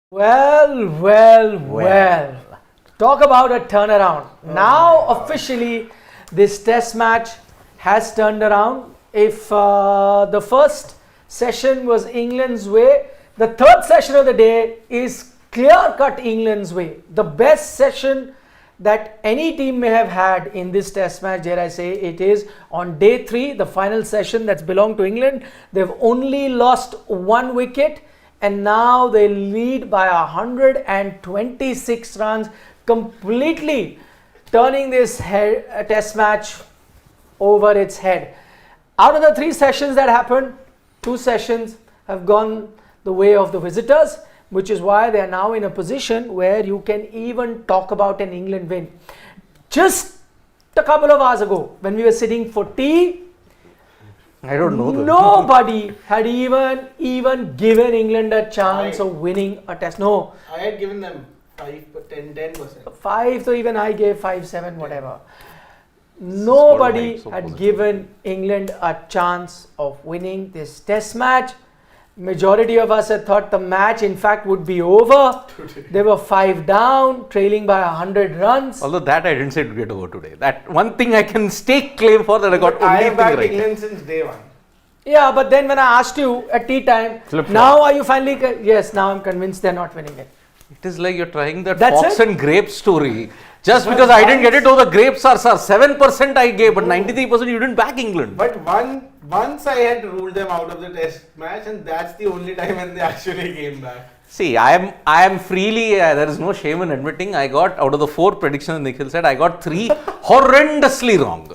Well. Talk about a turnaround. Now, officially, this test match has turned around. If the first session was England's way, the third session of the day is clear-cut England's way. The best session that any team may have had in this test match, dare I say, it is on day 3, the final session that's belonged to England. They've only lost 1 wicket. And now they lead by 126 runs, completely turning this test match over its head. Out of the 3 sessions that happened, 2 sessions have gone the way of the visitors, which is why they are now in a position where you can even talk about an England win. Just a couple of hours ago, when we were sitting for tea, I don't know. Nobody had even given England a chance of winning a test. No. I had given them 10%. 5, so even I gave 5, 7, whatever. Nobody had given England a chance of winning this test match. Majority of us had thought the match, in fact, would be over. They were 5 down, trailing by 100 runs. Although that I didn't say it would get over today. That one thing I can stake claim for, that I got only thing right. England since day 1. Yeah, but then when I asked you at tea time, now are you finally... Yes, now I'm convinced they're not winning it. It is like you're trying that fox and grape story. Just because I didn't get it, the grapes are 7% I gave, but 93% you didn't back England. But once I had ruled them out of the test match, and that's the only time when they actually came back. See, I am freely, there is no shame in admitting, I got, out of the 4 predictions Nikhil said, I got 3 horrendously wrong.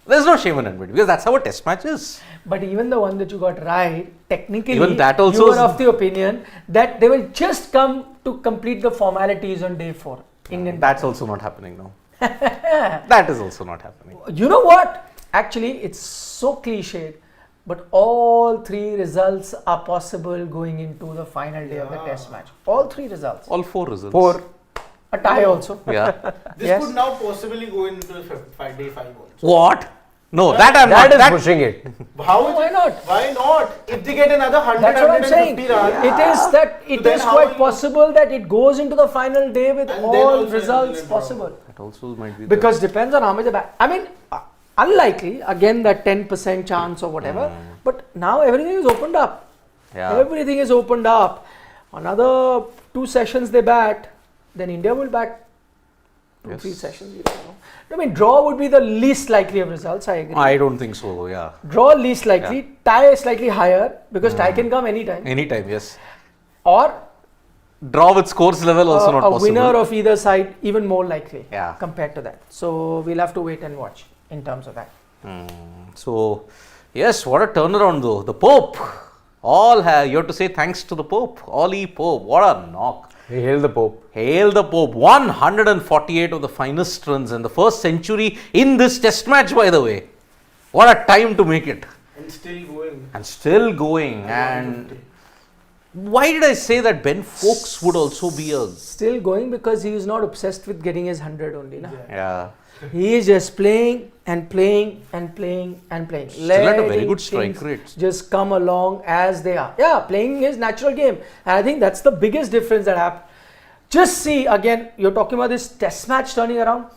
There's no shame in admitting, because that's how a test match is. But even the one that you got right, technically, even that also you were of the opinion that they will just come to complete the formalities on day 4. England. That's also not happening now. That is also not happening. You know what? Actually, it's so cliched, but all 3 results are possible going into the final day of the test match. All 3 results. All 4 results. 4. A tie also. Yeah. This could now possibly go into day 5 also. What? No, that is pushing it. Why not? Why not? If they get another 100, that's what I'm saying. Runs, it is quite possible that it goes into the final day with all results possible. That also might be because depends on how much they back. I mean, unlikely. Again, that 10% chance or whatever. But now everything is opened up. Yeah. Everything is opened up. Another 2 sessions they bat, then India will bat 2, 3 sessions. You don't know. I mean, draw would be the least likely of results, I agree. I don't think so, yeah. Draw least likely, tie is slightly higher because tie can come anytime. Anytime, yes. Or draw with scores level also not possible. A winner of either side even more likely compared to that. So we'll have to wait and watch in terms of that. So, yes, what a turnaround though. The Pope, you have to say thanks to the Pope. Ollie Pope, what a knock. Hail the Pope. Hail the Pope. 148 of the finest runs and the first century in this test match, by the way. What a time to make it. And still going. And why did I say that Ben Foakes would also be still going? Because he is not obsessed with getting his 100 only. Na? Yeah. He is just playing and playing and playing and playing. Still at a very good strike rate. Just come along as they are. Yeah, playing his natural game. And I think that's the biggest difference that happened. Just see, again, you're talking about this test match turning around.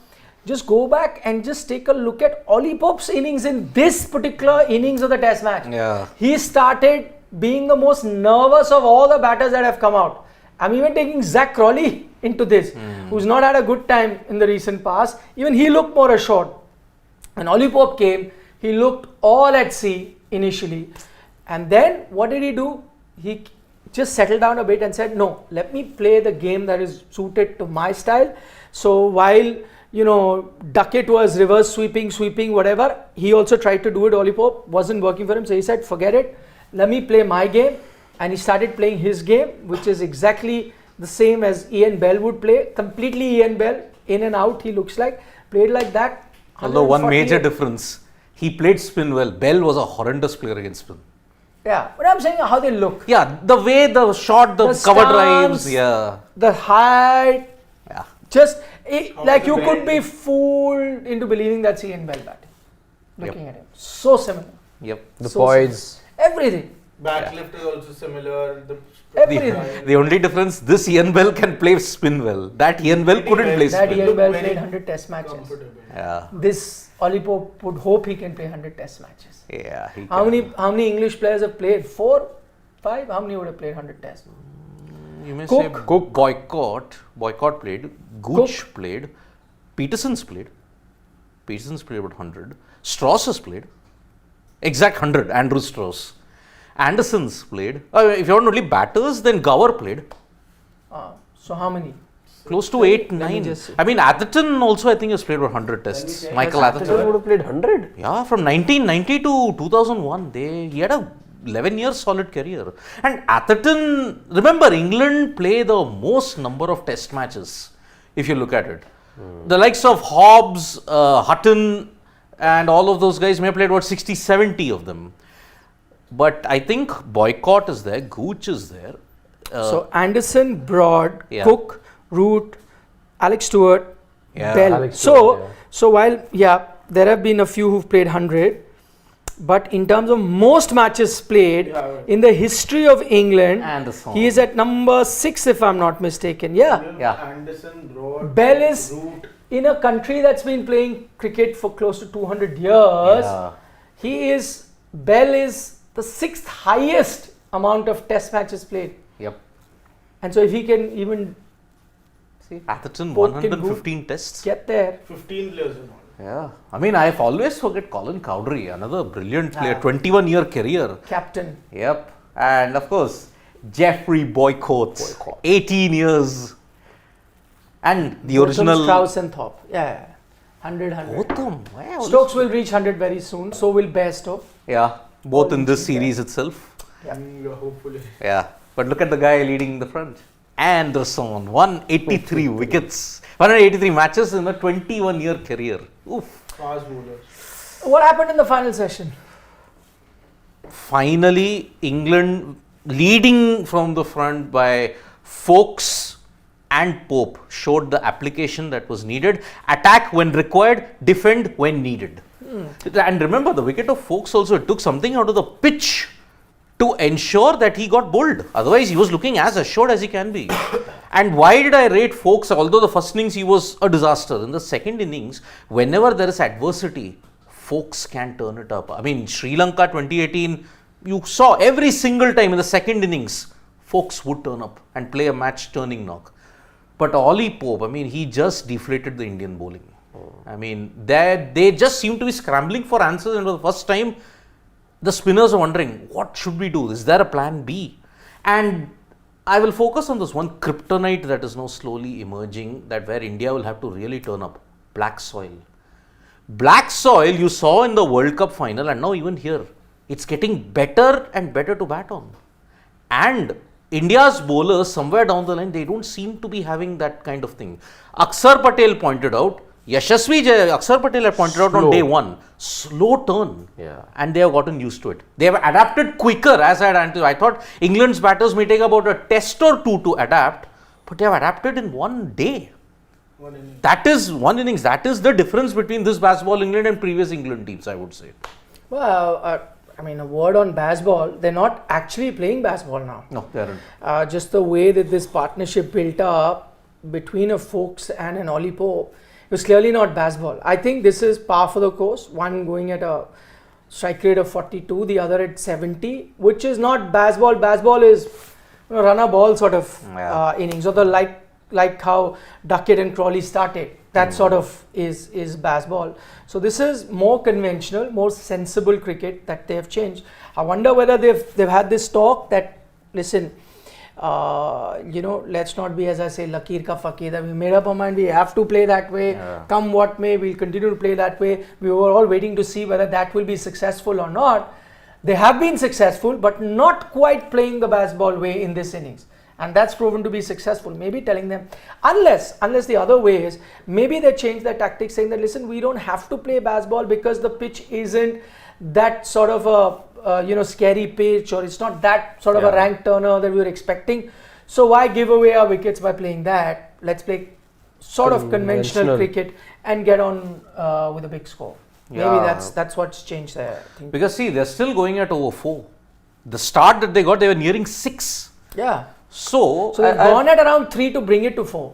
Just go back and just take a look at Ollie Pope's innings in this particular innings of the test match. Yeah. He started being the most nervous of all the batters that have come out. I'm even taking Zach Crawley into this, who's not had a good time in the recent past. Even he looked more assured. When Ollie Pope came, he looked all at sea initially. And then what did he do? He just settled down a bit and said, no, let me play the game that is suited to my style. So while, Duckett was reverse sweeping, whatever, he also tried to do it. Ollie Pope wasn't working for him. So he said, forget it. Let me play my game. And he started playing his game, which is exactly the same as Ian Bell would play. Completely Ian Bell, in and out he looks like. Played like that. Although one major difference, he played spin well. Bell was a horrendous player against spin. Yeah, but I'm saying how they look. Yeah, the way the shot, the cover drives, the height. Yeah. Just, like you could be fooled into believing that's Ian Bell batting. Looking at him. So similar. Yep. The poise. Everything. Backlift is also similar. Everything. The only difference, this Ian Bell can play spin well. That Ian Bell couldn't play That spin. Ian Bell Very played 100 test matches. comfortable. Yeah. This Ollie Pope would hope he can play 100 test matches. Yeah. He How can. many English players have played? 4, 5? How many would have played 100 tests? You may Cook. say Boycott played, Gooch played, Peterson's played about 100, Strauss has played, exact 100, Andrew Strauss. Anderson's played. If you want only batters, then Gower played. So how many? Close to 8, Let me 9. just see. I mean, Atherton also I think has played about 100 tests. check. Michael Atherton Atherton. would have played 100. Yeah, from 1990 to 2001, he had a 11 years solid career. And Atherton, remember, England play the most number of test matches, if you look at it. The likes of Hobbs, Hutton, and all of those guys may have played about 60, 70 of them. But I think Boycott is there, Gooch is there. So Anderson, Broad, Yeah. Cook, Root, Alex Stewart, Yeah. Bell. Alex Stewart, So while there have been a few who've played 100, but in terms of most matches played in the history of England, Anderson. he is at number 6 if I'm not mistaken. Yeah. Yeah. Anderson, Broad, Bell is Root. in a country that's been playing cricket for close to 200 years. Yeah. Bell is the 6th highest amount of test matches played. Yep. And so if he can even See, Atherton, Pope can 115 tests. get there, 15 players in all. Yeah. I mean, I always forget Colin Cowdrey, another brilliant player, 21-year career. captain. Yep. And of course, Geoffrey Boycott, 18 years. And the original. Strauss and Thorpe. Yeah. 100, 100. Botham. Wow. Stokes will reach 100 very soon. So will Bairstow. Yeah. Both in this series itself. Yeah. Hopefully. Yeah. But look at the guy leading the front. Anderson, 183 wickets, 183 matches in a 21-year career. Oof. Fast bowlers. What happened in the final session? Finally, England leading from the front by Foakes and Pope showed the application that was needed. Attack when required, defend when needed. And remember, the wicket of Foakes also took something out of the pitch to ensure that he got bowled. Otherwise, he was looking as assured as he can be. And why did I rate Foakes? Although the first innings he was a disaster, in the second innings, whenever there is adversity, Foakes can turn it up. I mean, Sri Lanka 2018, you saw every single time in the second innings, Foakes would turn up and play a match-turning knock. But Ollie Pope, I mean, he just deflated the Indian bowling. I mean, they just seem to be scrambling for answers, and for the first time, the spinners are wondering, what should we do? Is there a plan B? And I will focus on this one kryptonite that is now slowly emerging, that where India will have to really turn up. Black soil. Black soil you saw in the World Cup final, and now even here, it's getting better and better to bat on. And India's bowlers, somewhere down the line, they don't seem to be having that kind of thing. Akshar Patel pointed out, Akshar Patel had pointed out on day one, slow turn. Yeah. And they have gotten used to it. They have adapted quicker, as I thought England's batters may take about a test or two to adapt, but they have adapted in one day. That is one innings. That is the difference between this Baseball England and previous England teams, I would say. Well, I mean, a word on baseball. They're not actually playing baseball now. No, they aren't. Just the way that this partnership built up between a Foakes and an Ollie Pope, it was clearly not baseball. I think this is par for the course. One going at a strike rate of 42, the other at 70, which is not baseball. Baseball is run a ball sort of innings, or the like how Duckett and Crawley started. That sort of is baseball. So this is more conventional, more sensible cricket that they have changed. I wonder whether they've had this talk that, listen, let's not be, as I say, lakir ka fakir, that we made up our mind, we have to play that way, come what may, we'll continue to play that way. We were all waiting to see whether that will be successful or not. They have been successful, but not quite playing the baseball way in this innings. And that's proven to be successful. Maybe telling them, unless the other way is, maybe they change their tactics, saying that, listen, we don't have to play baseball because the pitch isn't that sort of a scary pitch, or it's not that sort of a rank turner that we were expecting. So why give away our wickets by playing that? Let's play sort of conventional cricket and get on with a big score. Maybe that's what's changed there. I think. Because see, they're still going at over 4. The start that they got, they were nearing 6. Yeah. So, So they've gone at around 3 to bring it to 4.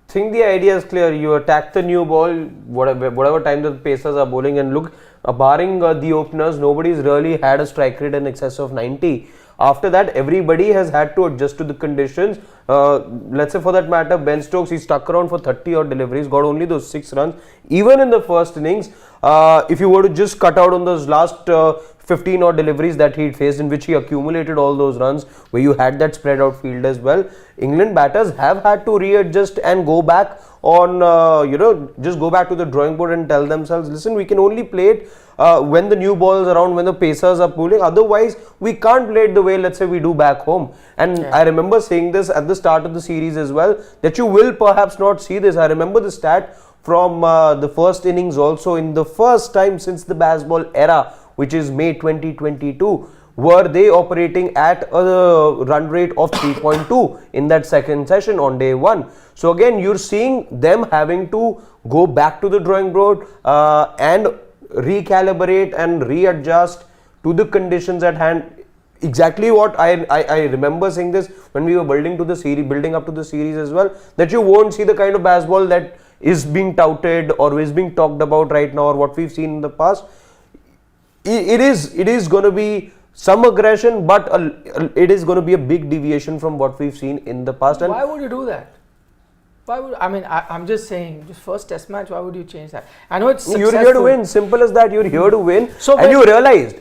Think the idea is clear. You attack the new ball, whatever time the Pacers are bowling, and look, barring the openers, nobody's really had a strike rate in excess of 90. After that, everybody has had to adjust to the conditions. Let's say for that matter, Ben Stokes, he stuck around for 30 odd deliveries, got only those 6 runs. Even in the first innings, if you were to just cut out on those last 15 odd deliveries that he faced, in which he accumulated all those runs, where you had that spread out field as well, England batters have had to readjust and go back on, just go back to the drawing board and tell themselves, listen, we can only play it when the new ball is around, when the Pacers are pulling. Otherwise, we can't play it the way, let's say, we do back home. And I remember saying this at the start of the series as well, that you will perhaps not see this. I remember the stat from the first innings also, in the first time since the baseball era, which is May 2022, were they operating at a run rate of 3.2 in that second session on day 1. So again, you're seeing them having to go back to the drawing board and recalibrate and readjust to the conditions at hand. Exactly what I remember saying this when we were building up to the series as well, that you won't see the kind of baseball that is being touted or is being talked about right now, or what we've seen in the past. It is going to be some aggression, but it is going to be a big deviation from what we've seen in the past. And why would you do that? Why would, I mean, I'm just saying, just first test match, why would you change that? I know it's successful. You're here to win, simple as that. You're here to win. So and you realized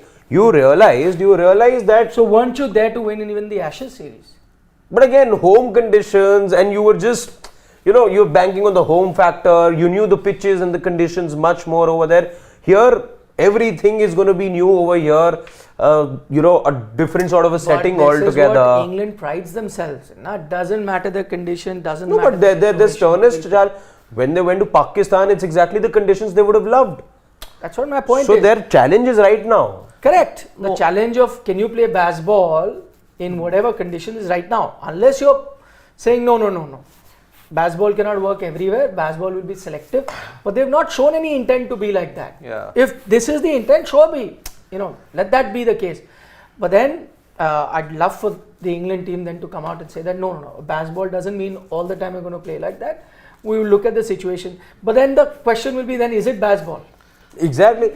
that. So weren't you there to win in even the Ashes series? But again, home conditions, and you were just, you're banking on the home factor. You knew the pitches and the conditions much more over there. Here, everything is going to be new over here. A different sort of a setting altogether. This is what England prides themselves in. It doesn't matter the condition, doesn't matter. No, but they're sternest. When they went to Pakistan, it's exactly the conditions they would have loved. That's what my point is. So their challenge is right now. Correct. The challenge of can you play baseball in whatever condition is right now. Unless you're saying no. Baseball cannot work everywhere. Baseball will be selective. But they've not shown any intent to be like that. Yeah. If this is the intent, sure be. Let that be the case. But then I'd love for the England team then to come out and say that no. Baseball doesn't mean all the time we're going to play like that. We will look at the situation. But then the question will be then, is it baseball? Exactly.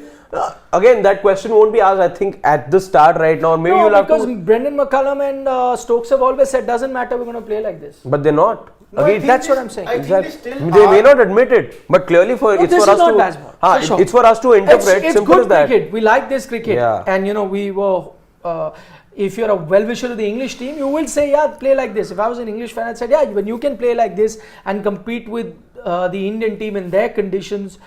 Again, that question won't be asked, I think, at the start right now. Maybe you'll have to. Because Brendan McCullum and Stokes have always said, doesn't matter, we're going to play like this. But they're not. No, Again, that's what I'm saying. Exactly. They may not admit it, but clearly it's for us to. Baseball, sure. It's for us to interpret. It's simple good as that. cricket. We like this cricket. Yeah. And we were. If you're a well-wisher to the English team, you will say, yeah, play like this. If I was an English fan, I'd say, yeah, when you can play like this and compete with the Indian team in their conditions,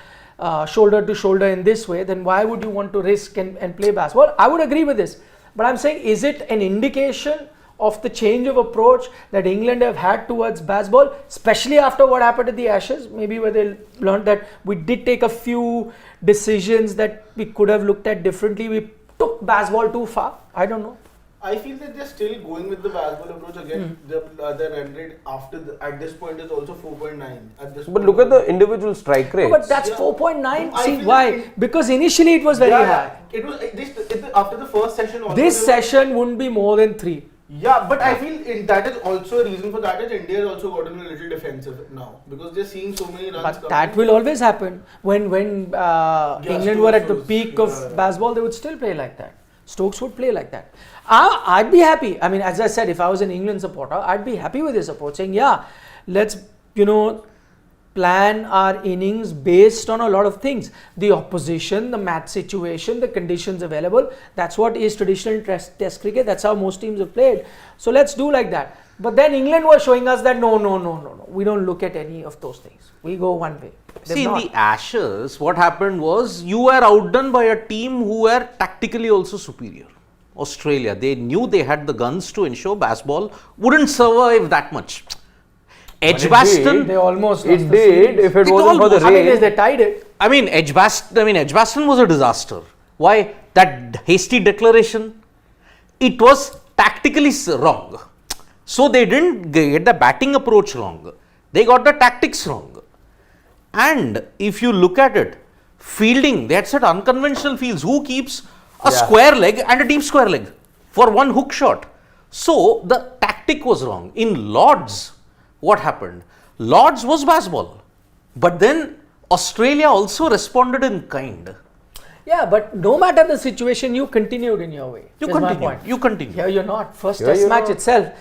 shoulder to shoulder in this way, then why would you want to risk and play basketball? I would agree with this. But I'm saying, is it an indication of the change of approach that England have had towards baseball, especially after what happened at the Ashes, maybe where they learned that we did take a few decisions that we could have looked at differently. We took baseball too far. I don't know. I feel that they're still going with the baseball approach again. The run rate at this point is also 4.9. But look at the individual strike rates. No, but that's 4.9. See why? Because initially it was very high. It was after the first session. Also this session wouldn't be more than 3. Yeah, but I feel that is also a reason for that is India has also gotten a little defensive now because they're seeing so many runs. But that will always happen when England were at the peak of baseball. They would still play like that. Stokes would play like that. I'd be happy. I mean, as I said, if I was an England supporter, I'd be happy with this approach, saying, yeah, let's plan our innings based on a lot of things. The opposition, the match situation, the conditions available. That's what is traditional test cricket. That's how most teams have played. So let's do like that. But then England was showing us that no. We don't look at any of those things. We go one way. See, in the Ashes, what happened was you were outdone by a team who were tactically also superior. Australia, they knew they had the guns to ensure baseball wouldn't survive that much. Edgbaston, they almost it did if it wasn't for the rain. I mean, they tied it. I mean, Edgbaston was a disaster. Why? That hasty declaration, it was tactically wrong. So they didn't get the batting approach wrong. They got the tactics wrong. And if you look at it, fielding, they had set unconventional fields. Who keeps a square leg and a deep square leg? for one hook shot. So the tactic was wrong. In Lords, what happened? Lords was baseball, but then Australia also responded in kind. Yeah, but no matter the situation, you continued in your way. You is my continue. point. You continue. Here you're not. First Here test you're match not. itself,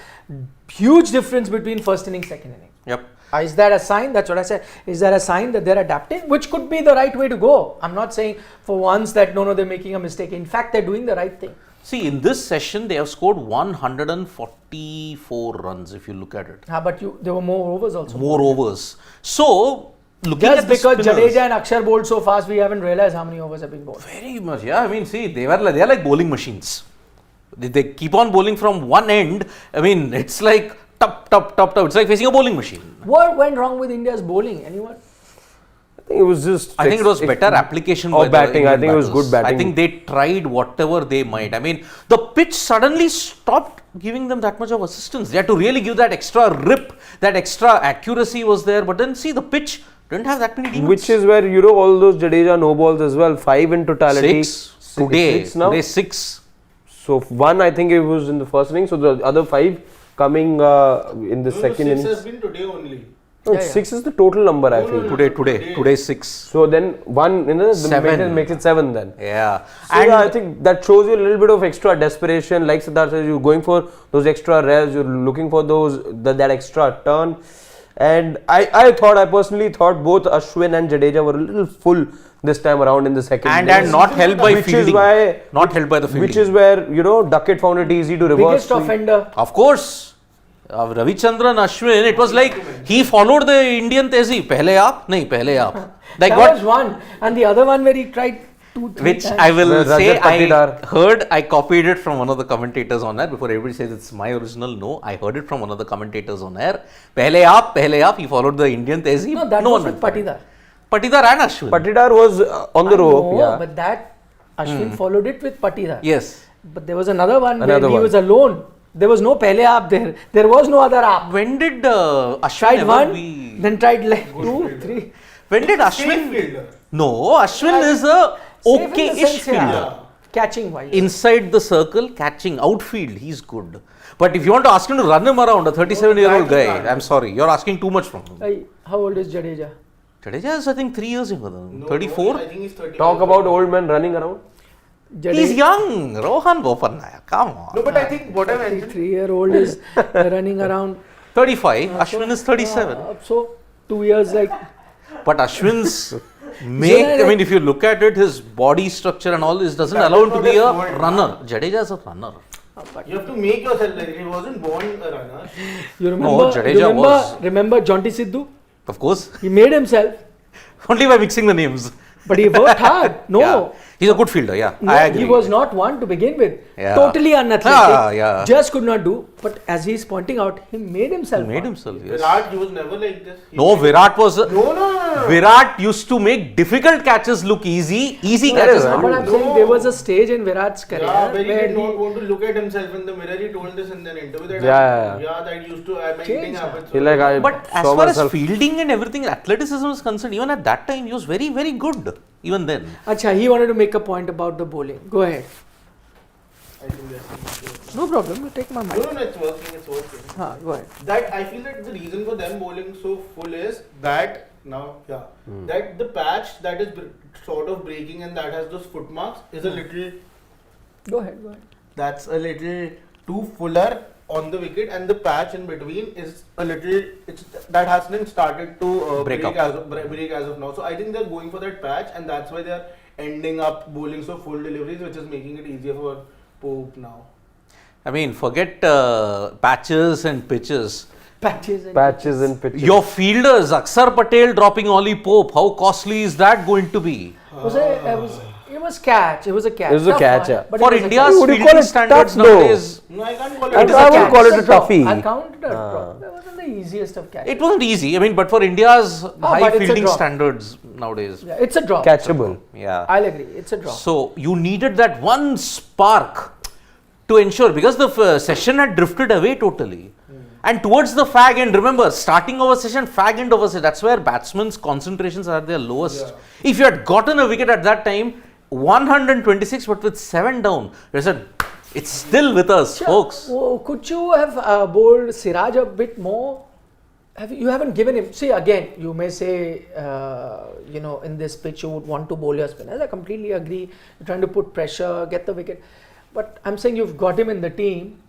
huge difference between first inning, second inning. Yep. Is that a sign? That's what I said. Is that a sign that they're adapting? Which could be the right way to go. I'm not saying for once that no, they're making a mistake. In fact, they're doing the right thing. See, in this session, they have scored 144 runs, if you look at it. But there were more overs also. More overs. So, looking Just at the because spinners, Jadeja and Akshar bowled so fast, we haven't realized how many overs have been bowled. very much, yeah. I mean, see, they are like bowling machines. They keep on bowling from one end. I mean, it's like top. It's like facing a bowling machine. What went wrong with India's bowling? Anyone? I think it was just. I think it was better application Or by batting. the I Indian think it was batters. good batting. I think they tried whatever they might. I mean, the pitch suddenly stopped giving them that much of assistance. They had to really give that extra rip, that extra accuracy was there. But then see, the pitch didn't have that many demons. Which is where all those Jadeja no balls as well. 5 in totality. Six today. Six now. Today 6. So one I think it was in the first inning. So the other 5 coming in the second 6 innings. has been today only. No, Yeah, 6 is the total number I No, feel. no, Today 6. So then one Seven. makes it 7 then. Yeah. So yeah, I think that shows you a little bit of extra desperation. Like Siddharth says, you're going for those extra revs, you're looking for that extra turn. And I personally thought both Ashwin and Jadeja were a little full this time around in the second and innings. not helped by Which fielding. is why, Not helped by the fielding. which is where Duckett found it easy to reverse. Biggest offender. Of course. Ravichandran Ashwin, it was like he followed the Indian Tezi. Pehle aap, nahi, pehle aap. Like That what? was one. And the other one where he tried 2-3 Which times. I will Where say, Rajat Patidar. I copied it from one of the commentators on air. Before everybody says it's my original, no, I heard it from one of the commentators on air. Pehle aap, he followed the Indian Tezi. No, that no was one with went for it. Patidar. Patidar and Ashwin. Patidar was on the rope. No, Yeah. but that Ashwin followed it with Patidar. Yes. But there was another one Another where he one. was alone. There was no pehle aap there. There was no other aap. When did Ashwin Tried ever one, be... then tried like 2, 3. When did Safe Ashwin... fielder. No, Ashwin is a Safe in the okay-ish sense, yeah. fielder. Catching wise. Inside the circle, catching, outfield, he's good. But if you want to ask him to run him around, a 37-year-old that he guy, can't. I'm sorry, you're asking too much from him. Hey, how old is Jadeja? Jadeja is, I think, 3 years younger than him. No, 34? I think he's 35. Talk about old men running around. He's young. Rohan Bopanna, come on. No, but I think what I mentioned. 3-year-old is running around. 35, Ashwin is 37. So 2 years like. But Ashwin's I mean, if you look at it, his body structure and all this doesn't allow him to be a runner. Jadeja is a runner. You have to make yourself like he wasn't born a runner. You remember? Jadeja was. Remember Jonty Sidhu? Of course. He made himself, Only by mixing the names. but he worked hard. No. Yeah. He's a good fielder, yeah. No, I agree. he was not one to begin with. Yeah. Totally unathletic. Yeah. Just could not do. But as he's pointing out, he made himself. He made one. himself, yes. Virat, he was never like this. No, Virat was. No. Virat used to make difficult catches look easy. Easy catches. But I'm No. saying there was a stage in Virat's career Yeah, where he where did not want to look at himself in the mirror. He told this in an interview that Yeah. that used to my Changed, eating yeah. habits. He like I But as saw far myself. as fielding and everything, athleticism is concerned, even at that time, he was very, very good. Even then. Acha, he wanted to make a point about the bowling. Go ahead. I think that's No problem. You take my mic. no, it's working. It's working. Go ahead. That I feel that the reason for them bowling so full is that that the patch that is sort of breaking and that has those footmarks is a little. Go ahead. That's a little too fuller on the wicket, and the patch in between is a little. That hasn't started to Break up. break as of now. So I think they're going for that patch, and that's why they're ending up bowling so full deliveries, which is making it easier for Pope now. I mean, forget patches and pitches. Patches and pitches. Your fielders, Akshar Patel dropping Ollie Pope, how costly is that going to be? It was catch. It was a catch. It was a Tough catch, one, yeah. but For it was a India's Would you call fielding it standards tough though? nowadays, No, I can't call I it. catch. would It's call a it a drop. toughie. I'll count it a drop. That wasn't the easiest of catches. it wasn't easy. I mean, but for India's high but it's a fielding drop. standards nowadays. Yeah, it's a drop. Catchable. Yeah. I'll agree. It's a drop. So you needed that one spark to ensure, because the session had drifted away totally. And towards the fag end, remember, starting over session, fag end over session, that's where batsmen's concentrations are at their lowest. Yeah. If you had gotten a wicket at that time, 126, but with 7 down, there's a It's still with us, folks. Oh, could you have bowled Siraj a bit more? You haven't given him. See, again, you may say, in this pitch you would want to bowl your spinners. I completely agree. You're trying to put pressure, get the wicket. But I'm saying you've got him in the team.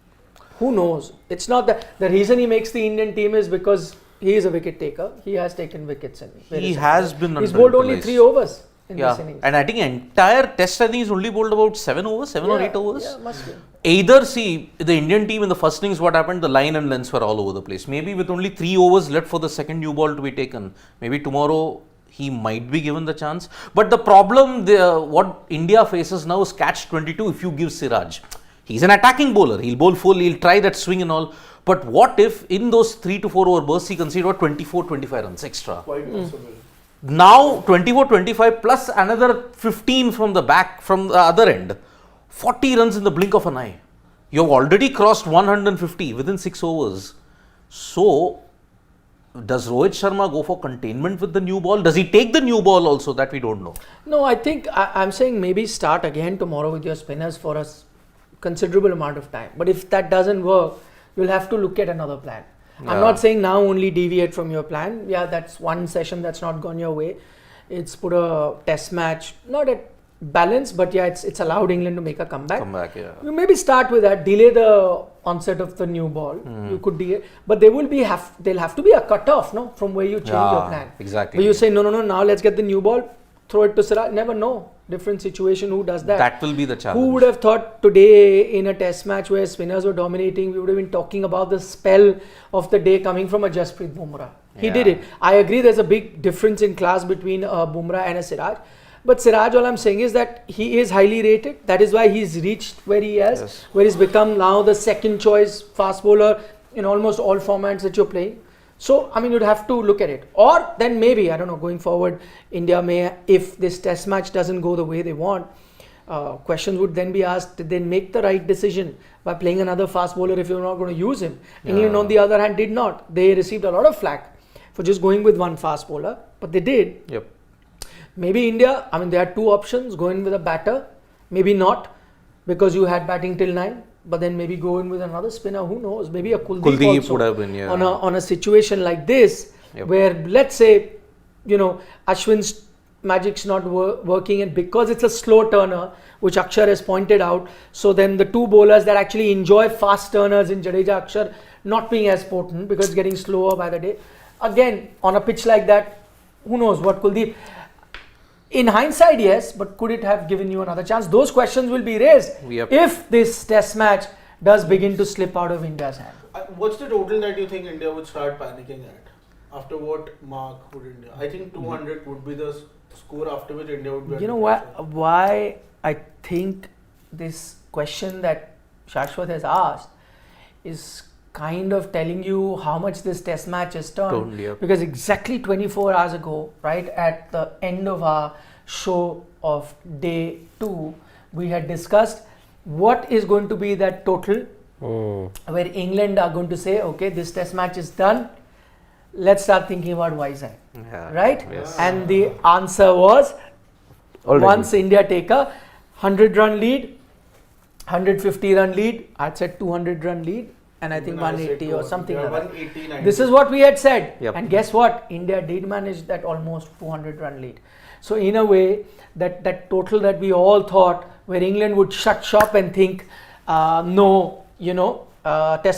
Who knows? It's not that the reason he makes the Indian team is because he is a wicket taker. He has taken wickets in. He has been He's bowled only underutilized. 3 overs in this innings. And I think entire test, I think he's only bowled about 7 or 8 overs. Yeah, must be. Either, see, the Indian team in the first innings, what happened, the line and lengths were all over the place. Maybe with only 3 overs left for the second new ball to be taken, maybe tomorrow he might be given the chance. But the problem, what India faces now is catch 22 if you give Siraj. He's an attacking bowler. He'll bowl full, he'll try that swing and all. But what if in those 3 to 4 over bursts he conceded 24, 25 runs extra? Quite possible. Now 24, 25 plus another 15 from the back, from the other end. 40 runs in the blink of an eye. You have already crossed 150 within 6 overs. So, does Rohit Sharma go for containment with the new ball? Does he take the new ball also? That we don't know. No, I think I'm saying maybe start again tomorrow with your spinners for a considerable amount of time. But if that doesn't work, you'll have to look at another plan. I'm not saying now only deviate from your plan. Yeah, that's one session that's not gone your way. It's put a test match, not at balance, but yeah, it's allowed England to make a comeback. You maybe start with that, delay the onset of the new ball. You could delay, but there'll have to be a cut-off, no, from where you change your plan. Exactly. Where you say, no, now let's get the new ball, throw it to Siraj. Never know. Different situation, who does that? That will be the challenge. Who would have thought today in a test match where spinners were dominating, we would have been talking about the spell of the day coming from a Jasprit Bumrah. He did it. I agree there's a big difference in class between a Bumrah and a Siraj. But Siraj, all I'm saying is that he is highly rated. That is why he's reached where he has, where he's become now the second choice fast bowler in almost all formats that you're playing. So, I mean, you'd have to look at it. Or then maybe, I don't know, going forward, India may, if this test match doesn't go the way they want, questions would then be asked, did they make the right decision by playing another fast bowler if you're not going to use him? England, on the other hand, did not. They received a lot of flack for just going with one fast bowler, but they did. Yep. Maybe India, I mean, there are 2 options, going with a batter, maybe not, because you had batting till 9. But then maybe go in with another spinner, who knows? Maybe a Kuldeep also would have been, on a situation like this, where let's say, Ashwin's magic's not working, and because it's a slow turner, which Akshar has pointed out, so then the 2 bowlers that actually enjoy fast turners in Jadeja, Akshar, not being as potent because it's getting slower by the day. Again, on a pitch like that, who knows what Kuldeep. In hindsight, yes, but could it have given you another chance? Those questions will be raised if this test match does begin to slip out of India's hand. What's the total that you think India would start panicking at? After what mark would India? I think 200 would be the score after which India would be. You know why I think this question that Shashwat has asked is kind of telling you how much this test match has turned. Because exactly 24 hours ago, right at the end of our show of day 2, we had discussed what is going to be that total where England are going to say, okay, this test match is done, let's start thinking about Vizag, right? Yes. And the answer was, once India take a 100-run lead, 150-run lead, I'd said 200-run lead, and I think 180 or something like that. This is what we had said. And guess what? India did manage that almost 200-run lead. So in a way, that total that we all thought, where England would shut shop and think, test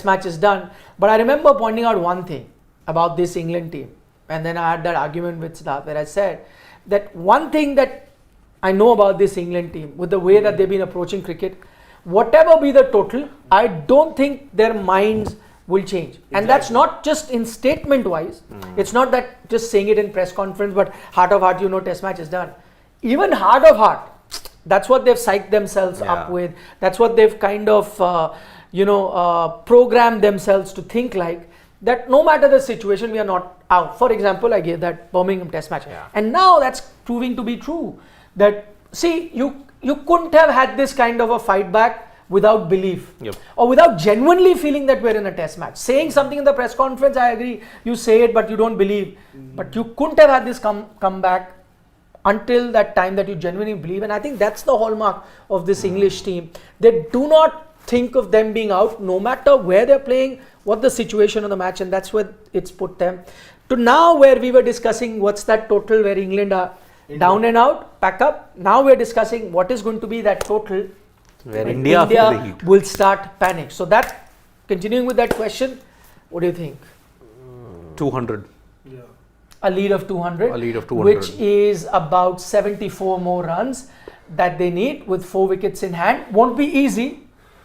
match is done. But I remember pointing out one thing about this England team. And then I had that argument with Siddharth where I said that one thing that I know about this England team, with the way that they've been approaching cricket, whatever be the total, I don't think their minds will change. And that's not just in statement wise. It's not that just saying it in press conference, but heart of heart, test match is done. Even heart of heart, that's what they've psyched themselves up with. That's what they've kind of, programmed themselves to think like, that no matter the situation, we are not out. For example, I gave that Birmingham test match. And now that's proving to be true. That, see, you couldn't have had this kind of a fight back without belief or without genuinely feeling that we're in a test match. Saying something in the press conference, I agree, you say it but you don't believe. But you couldn't have had this come back until that time that you genuinely believe. And I think that's the hallmark of this English team. They do not think of them being out, no matter where they're playing, what the situation of the match, and that's where it's put them. To now where we were discussing what's that total where England are down and out, pack up. Now we're discussing what is going to be that total Where when India feel the heat. will start panic. So that, continuing with that question, what do you think? 200. Yeah. A lead of 200. A lead of 200. Which is about 74 more runs that they need with 4 wickets in hand. Won't be easy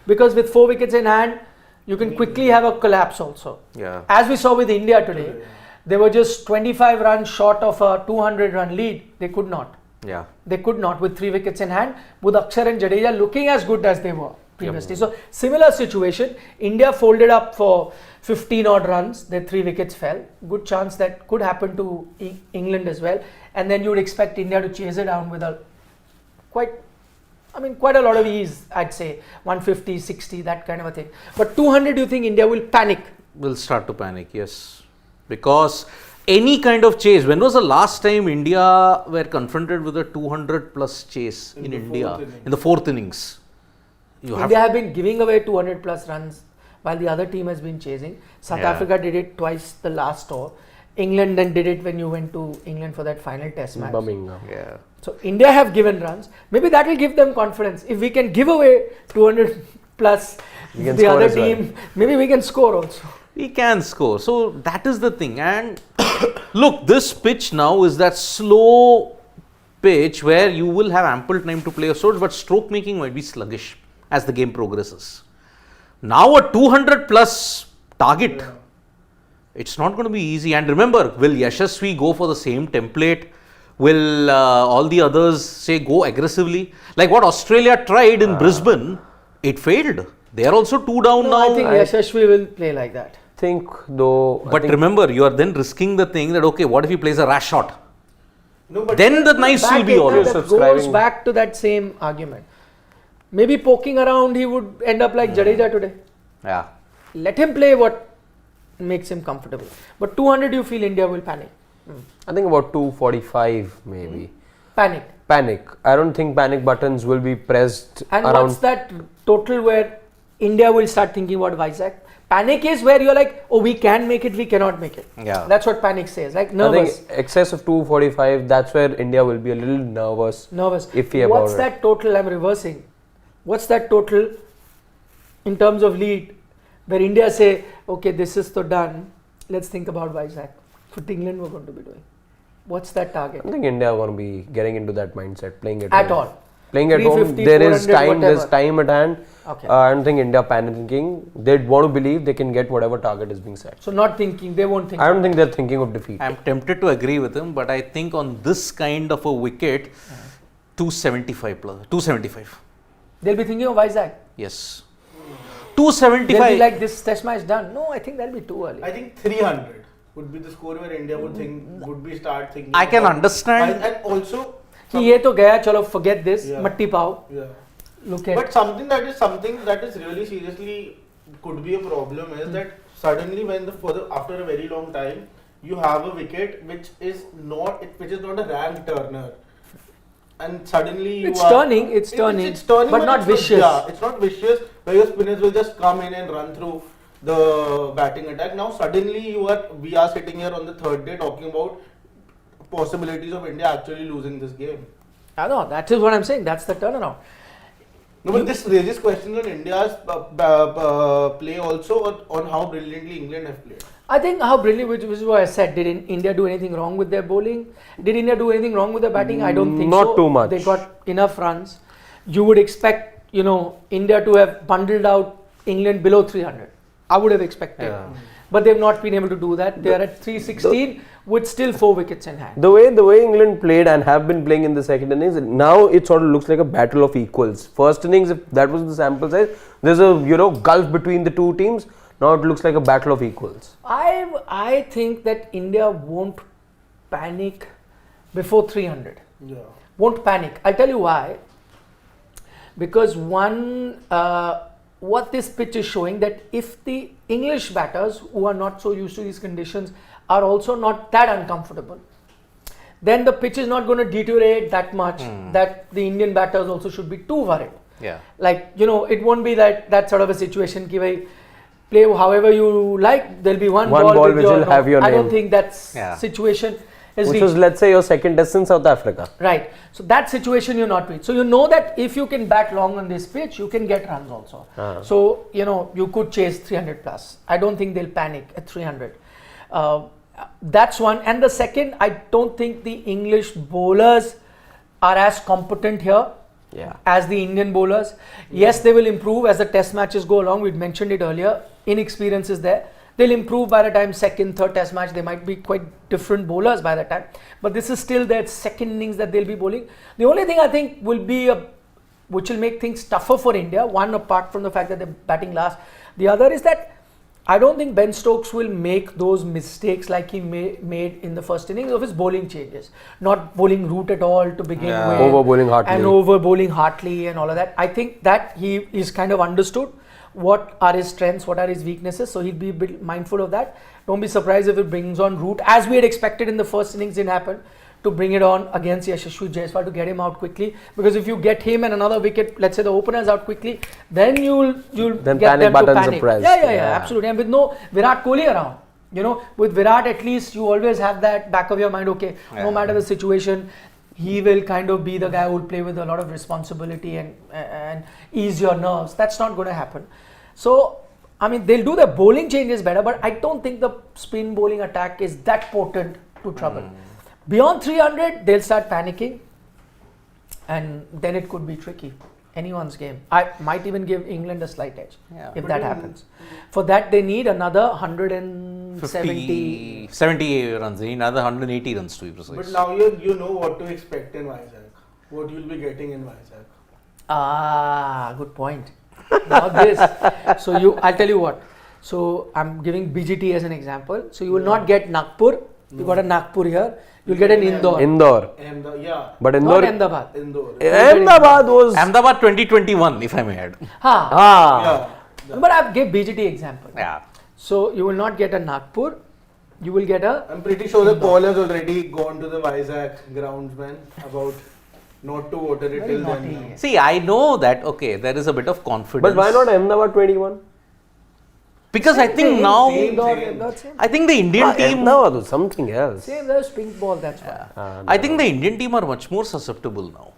because with 4 wickets in hand, you can quickly have a collapse also. Yeah. As we saw with India today, they were just 25 runs short of a 200 run lead. They could not. Yeah. They could not with 3 wickets in hand, with Akshar and Jadeja looking as good as they were previously. So similar situation. India folded up for 15 odd runs. Their 3 wickets fell. Good chance that could happen to England as well. And then you would expect India to chase it down with a quite a lot of ease, I'd say. 150, 60, that kind of a thing. But 200, do you think India will panic? Will start to panic, yes. Because any kind of chase, when was the last time India were confronted with a 200 plus chase in India? In the 4th innings. India have been giving away 200 plus runs while the other team has been chasing. South Africa did it twice the last tour. England then did it when you went to England for that final test match. Birmingham. Yeah. So India have given runs. Maybe that will give them confidence. If we can give away 200 plus the other team, maybe we can score also. We can score. So that is the thing. And look, this pitch now is that slow pitch where you will have ample time to play a stroke, but stroke making might be sluggish as the game progresses. Now a 200 plus target, it's not going to be easy. And remember, will Yashasvi go for the same template? Will all the others say go aggressively? Like what Australia tried in Brisbane, it failed. They are also 2 down now. I think Yashasvi will play like that. But remember, you are then risking the thing that, okay, what if he plays a rash shot? No, but Then the knives will be all That goes back to that same argument. Maybe poking around, he would end up like Jadeja today. Yeah. Let him play what makes him comfortable. But 200, you feel India will panic? I think about 245 maybe. Panic. I don't think panic buttons will be pressed And around. what's that total where India will start thinking about Vizag? Panic is where you're like, oh, we can make it, we cannot make it. Yeah. That's what panic says, like I nervous. think excess of 245, that's where India will be a little nervous. Iffy about What's that total? I'm reversing. What's that total in terms of lead where India say, okay, this is so done, let's think about Vizag. What England we're going to be doing. What's that target? I don't think India are going to be getting into that mindset, playing at At home. all. Playing at home, 350, there is 400, time. There's whatever. time at hand. Okay. I don't think India panicking. They want to believe they can get whatever target is being set. So not thinking, they won't think. I don't think they're thinking of defeat. I'm tempted to agree with him, but I think on this kind of a wicket, 275 plus, 275. They'll be thinking of Vizag. Yes. They'll 275. be like, this test match done. No, I think that'll be too early. I think 300 would be the score where India would start thinking. I can about- understand. And also, कि ये तो गया, चलो forget this, Yeah. मट्टी पाओ. yeah. Look at. But something that is really seriously could be a problem is that suddenly after a very long time you have a wicket which is not a ranked turner, and suddenly It's turning, but not vicious. Yeah, it's not vicious where your spinners will just come in and run through the batting attack. Now suddenly we are sitting here on the 3rd day talking about possibilities of India actually losing this game. I know, that is what I'm saying. That's the turnaround. No, but this raises questions on India's play also, on how brilliantly England have played. I think how brilliant, which is what I said. Did India do anything wrong with their bowling? Did India do anything wrong with their batting? I don't think so. Not too much. They got enough runs. You would expect, India to have bundled out England below 300. I would have expected. Yeah. But they've not been able to do that. They are at 316 with still 4 wickets in hand. The way England played and have been playing in the second innings, now it sort of looks like a battle of equals. First innings, if that was the sample size, there's a gulf between the two teams. Now it looks like a battle of equals. I think that India won't panic before 300. Yeah. Won't panic. I'll tell you why. Because what this pitch is showing, that if the English batters who are not so used to these conditions are also not that uncomfortable, then the pitch is not going to deteriorate that much that the Indian batters also should be too worried. Yeah. Like, it won't be that sort of a situation ki bhai, play however you like, there'll be one ball with which will have your I don't name. think that's Yeah. situation is Which reached. was, let's say, your second test in South Africa. Right. So that situation you're not with. So you know that if you can bat long on this pitch, you can get runs also. So, you could chase 300 plus. I don't think they'll panic at 300. That's one. And the second, I don't think the English bowlers are as competent here as the Indian bowlers. Yes, they will improve as the test matches go along. We'd mentioned it earlier. Inexperience is there. They'll improve by the time second, third test match. They might be quite different bowlers by the time. But this is still their second innings that they'll be bowling. The only thing I think will be which will make things tougher for India, one apart from the fact that they're batting last. The other is that I don't think Ben Stokes will make those mistakes like he made in the first innings of his bowling changes. Not bowling root at all to begin with. Over bowling Hartley. And over bowling Hartley and all of that. I think that he is kind of understood what are his strengths, what are his weaknesses. So he'll be a bit mindful of that. Don't be surprised if it brings on root, as we had expected in the first innings didn't happen, to bring it on against Yashasvi Jaiswal to get him out quickly. Because if you get him and another wicket, let's say the openers out quickly, then you'll Then get panic them to buttons panic. are pressed. Yeah, absolutely. And with no Virat Kohli around, with Virat at least you always have that back of your mind, okay, no matter the situation, he will kind of be the guy who will play with a lot of responsibility and ease your nerves. That's not going to happen. So, I mean, they'll do the bowling changes better, but I don't think the spin bowling attack is that potent to trouble. Beyond 300, they'll start panicking, and then it could be tricky. Anyone's game. I might even give England a slight edge if that happens. For that, they need another 170. 70 runs. They need another 180 runs to be precise. But now you know what to expect in Vizag. What you'll be getting in Vizag. Good point. Now so I'll tell you what. So I'm giving BGT as an example. So you will not get Nagpur. You got a Nagpur here. You'll get an Indore. But Not Indore. Ahmedabad. Ahmedabad was. Ahmedabad 2021, if I may add. But I gave BGT example. Yeah. So you will not get a Nagpur. You will get a. I'm pretty sure the call has already gone to the Vizag groundsman about not to water it till then. See, I know that, okay, there is a bit of confidence. But why not Ahmedabad 21? Because I think now, Same. I think the Indian team, Ahmedabad was something else. Same, there's pink ball, that's why. I think the Indian team are much more susceptible now.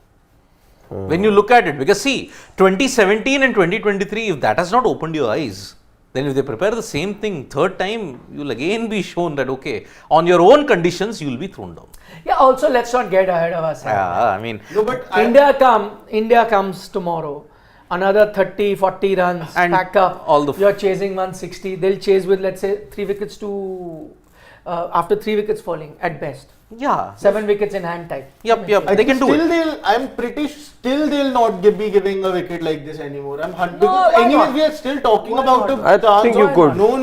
When you look at it, because see, 2017 and 2023, if that has not opened your eyes, then if they prepare the same thing third time, you'll again be shown that, okay, on your own conditions, you'll be thrown down. Yeah, also let's not get ahead of ourselves. Yeah, I mean, No, but India comes tomorrow. Another 30, 40 runs, And pack up. all the You're chasing 160. They'll chase with, let's say, 3 wickets to after 3 wickets falling at best. yeah. 7 wickets in hand type. Yep. I They think can do it. I'm pretty still they'll not be giving a wicket like this anymore. Because why anyways not? we are still talking Why about not? the I chance think you of- could. No.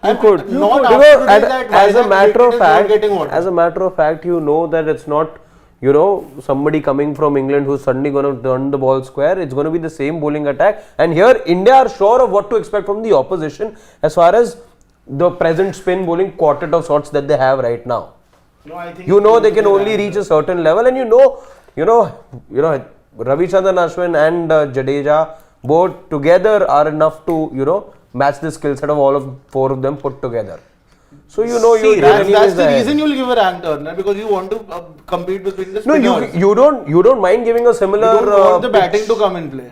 You could. Not Because after today that as a Vizag matter of wicket is not fact, getting water. as a matter of fact, you know that it's not, somebody coming from England who's suddenly going to turn the ball square. It's going to be the same bowling attack. And here, India are sure of what to expect from the opposition as far as the present spin bowling quartet of sorts that they have right now. No, I think They can only reach a certain level, and Ravichandran Ashwin and Jadeja both together are enough to match the skill set of all of 4 of them put together. So See, that's the reason you'll give a rank turner, because you want to compete between the No, spinners. you don't mind giving a similar. You don't want the batting pitch. to come in play.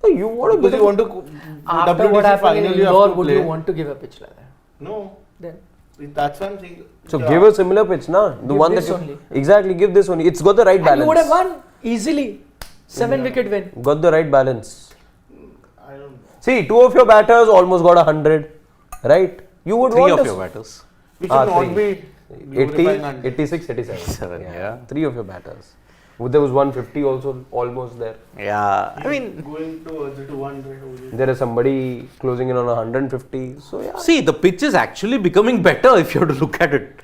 You want to Because you want to After WTC what happened in final you have Indore, to would play. you want to give a pitch like that? No, Then that's one thing. So give a similar pitch, na? The Give one this that only. Exactly, give this only. It's got the right and balance. you would have won easily. 7 wicket win. Got the right balance. I don't know. See, 2 of your batters almost got 100, right? You would 3 want of a your batters. We should not 3. be 80, glorifying 100. 86, 87. 7, yeah. 3 of your batters. There was 150 also almost there. Yeah. I mean, Going towards the 200 only. There is somebody closing in on 150. So yeah. see, the pitch is actually becoming better if you have to look at it.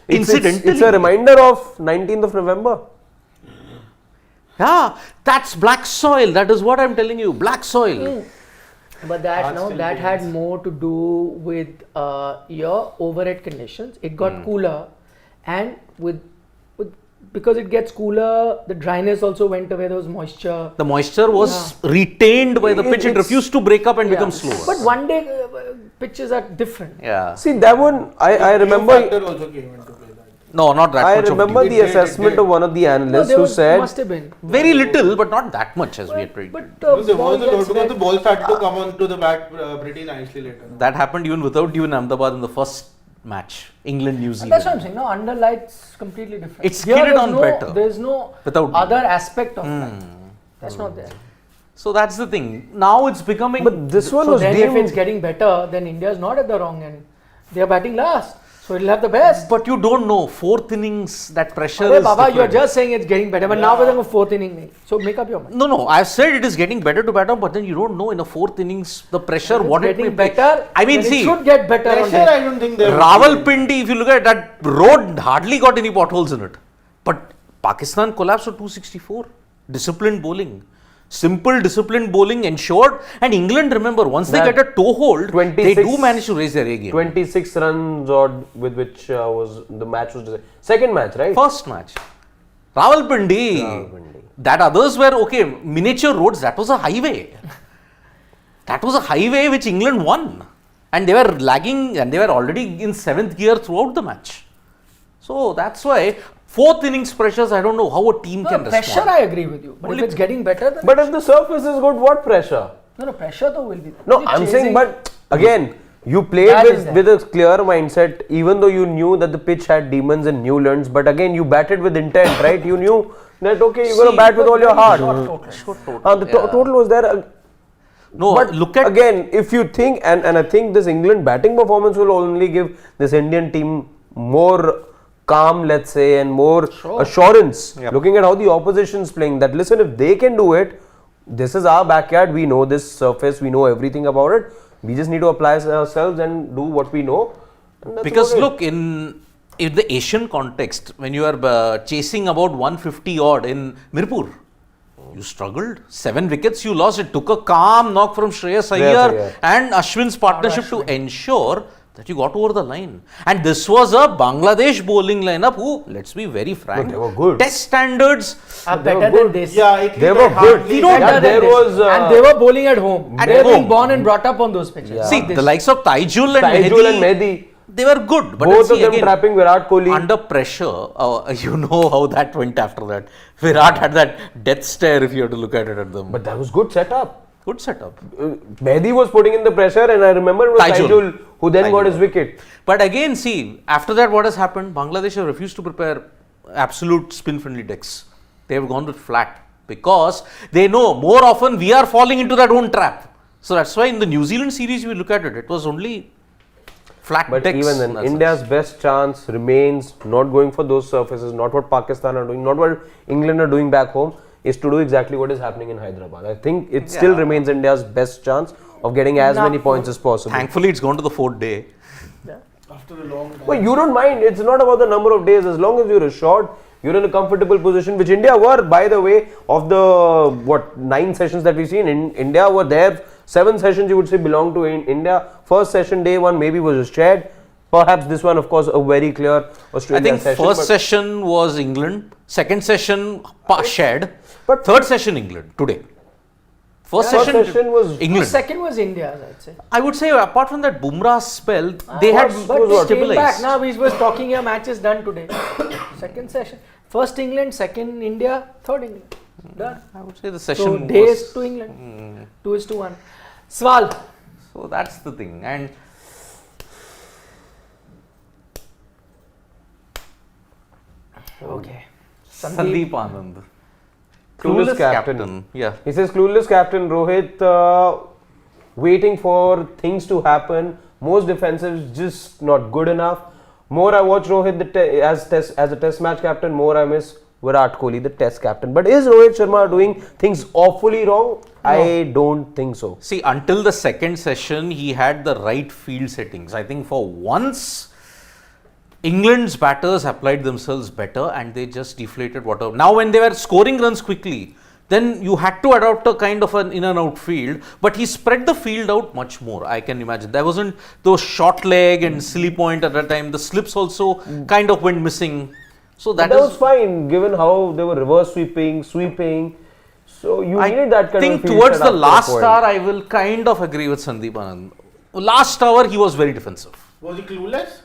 Incidentally. It's a reminder of 19th of November. Yeah, that's black soil. That is what I'm telling you. Black soil. But that had more to do with your overhead conditions. It got cooler, and with because it gets cooler, the dryness also went away, there was moisture. The moisture was retained by the pitch. It refused to break up and become slower. But one day pitches are different. Yeah. See, that one, I remember. Factor also came into play. No, not that I much. remember the assessment of one of the analysts who said. Must have been. Very little, but not that much as we had predicted. But There ball was a gets lot because the wet. ball started to come onto the bat pretty nicely later. That happened even without you in Ahmedabad in the first match, England-New Zealand. That's what I'm saying. No, under lights completely different. It's skidded on better. There's no Without other aspect of that. That's not there. So that's the thing. Now it's becoming. But this one So was then if deemed. it's getting better, then India's not at the wrong end. They are batting last. So it'll have the best. But you don't know. Fourth innings, that pressure Hey, is. Baba, you're different. just saying it's getting better, but now we're going fourth inning. nahi. So make up your mind. No. I've said it is getting better to batter, but then you don't know in a fourth innings the pressure. It's What it may getting be. better. I mean, then see. it should get better. on Pressure, day. I don't think there. Rawalpindi, if you look at that road, hardly got any potholes in it. But Pakistan collapsed to 264. Disciplined bowling. Simple disciplined bowling ensured. And England, remember, once they That get a toe hold, they 26 do manage to raise their A game. 26 runs odd with which was the match was decided. Second match, right? First match. Rawalpindi. That others were okay, miniature roads, that was a highway. That was a highway which England won. And they were lagging and they were already in 7th gear throughout the match. So that's why fourth innings pressures, I don't know how a team can Pressure, respond. I agree with you. But Only- if it's getting better, then But if the surface is good, what pressure? no, pressure though will be there. No, You're I'm saying, chasing- but again, you played That is with a clear mindset, even though you knew that the pitch had demons and Newlands, but again, you batted with intent, right? You knew that, okay, you're going to bat with all your heart. The total was there. No, But look at again, if you think, and I think this England batting performance will only give this Indian team more calm, let's say, and more assurance. Yep. Looking at how the opposition's playing, that listen, if they can do it, this is our backyard. We know this surface. We know everything about it. We just need to apply ourselves and do what we know. And that's because about it. look, in the Asian context, when you are chasing about 150 odd in Mirpur, you struggled. 7 wickets you lost. It took a calm knock from Shreyas Iyer Iyer. and Ashwin's partnership to ensure that you got over the line. And this was a Bangladesh bowling lineup who, let's be very frank, they were good. test standards. are they were better good. than this. Yeah, it They were good. We Yeah, don't better there than this. was, and they were bowling at home. At They've been home. born and brought up on those pitches. Yeah. See, Not this. the likes of Taijul and Taijul and Mehdi, Mehdi, they were good. But both see, of them again, trapping Virat Kohli. under pressure, you know how that went after that. Virat had that death stare if you have to look at it at them. But that was good setup. Good setup. Mehdi was putting in the pressure, and I remember it was Taijul. Taijul who then got his wicket. But again, see, after that, what has happened? Bangladesh have refused to prepare absolute spin-friendly decks. They have gone with flat because they know more often we are falling into that own trap. So that's why in the New Zealand series, we look at it, it was only flat But decks. even then, That's India's best chance remains not going for those surfaces, not what Pakistan are doing, not what England are doing back home, is to do exactly what is happening in Hyderabad. I think it still remains India's best chance of getting as many points as possible. Thankfully, it's gone to the 4th day. After a long time. Well, you don't mind. It's not about the number of days. As long as you're assured, you're in a comfortable position, which India were, by the way, of the 9 sessions that we've seen. In India were there. 7 sessions you would say belong to India. First session, day 1, maybe was shared. Perhaps this one, of course, a very clear Australia I think session. first but- session was England, second session shared, But- third session England today. First First session, session was- England. Second was India's, I'd say. I would say apart from that Bumrah spell, they had But they came stabilized. back. Now we was talking here, match is done today. Second session. First England, second India, third England. Done. I would say the So session days was, to England. 2-1. Swal. so that's the thing. And Okay. Sandeep Anand, Clueless captain. Yeah. He says, clueless captain Rohit, waiting for things to happen. Most defensive, just not good enough. More I watch Rohit as a test match captain, more I miss Virat Kohli, the test captain. But is Rohit Sharma doing things awfully wrong? I don't think so. See, until the second session, he had the right field settings. I think for once, England's batters applied themselves better and they just deflated whatever. Now, when they were scoring runs quickly, then you had to adopt a kind of an in and out field, but he spread the field out much more. I can imagine. There wasn't those short leg and silly point at that time. The slips also kind of went missing. So But that was fine, given how they were reverse sweeping. So you needed that kind I of think field towards set the after a last point. hour, I will kind of agree with Sandeep Anand. Last hour, he was very defensive. Was he clueless?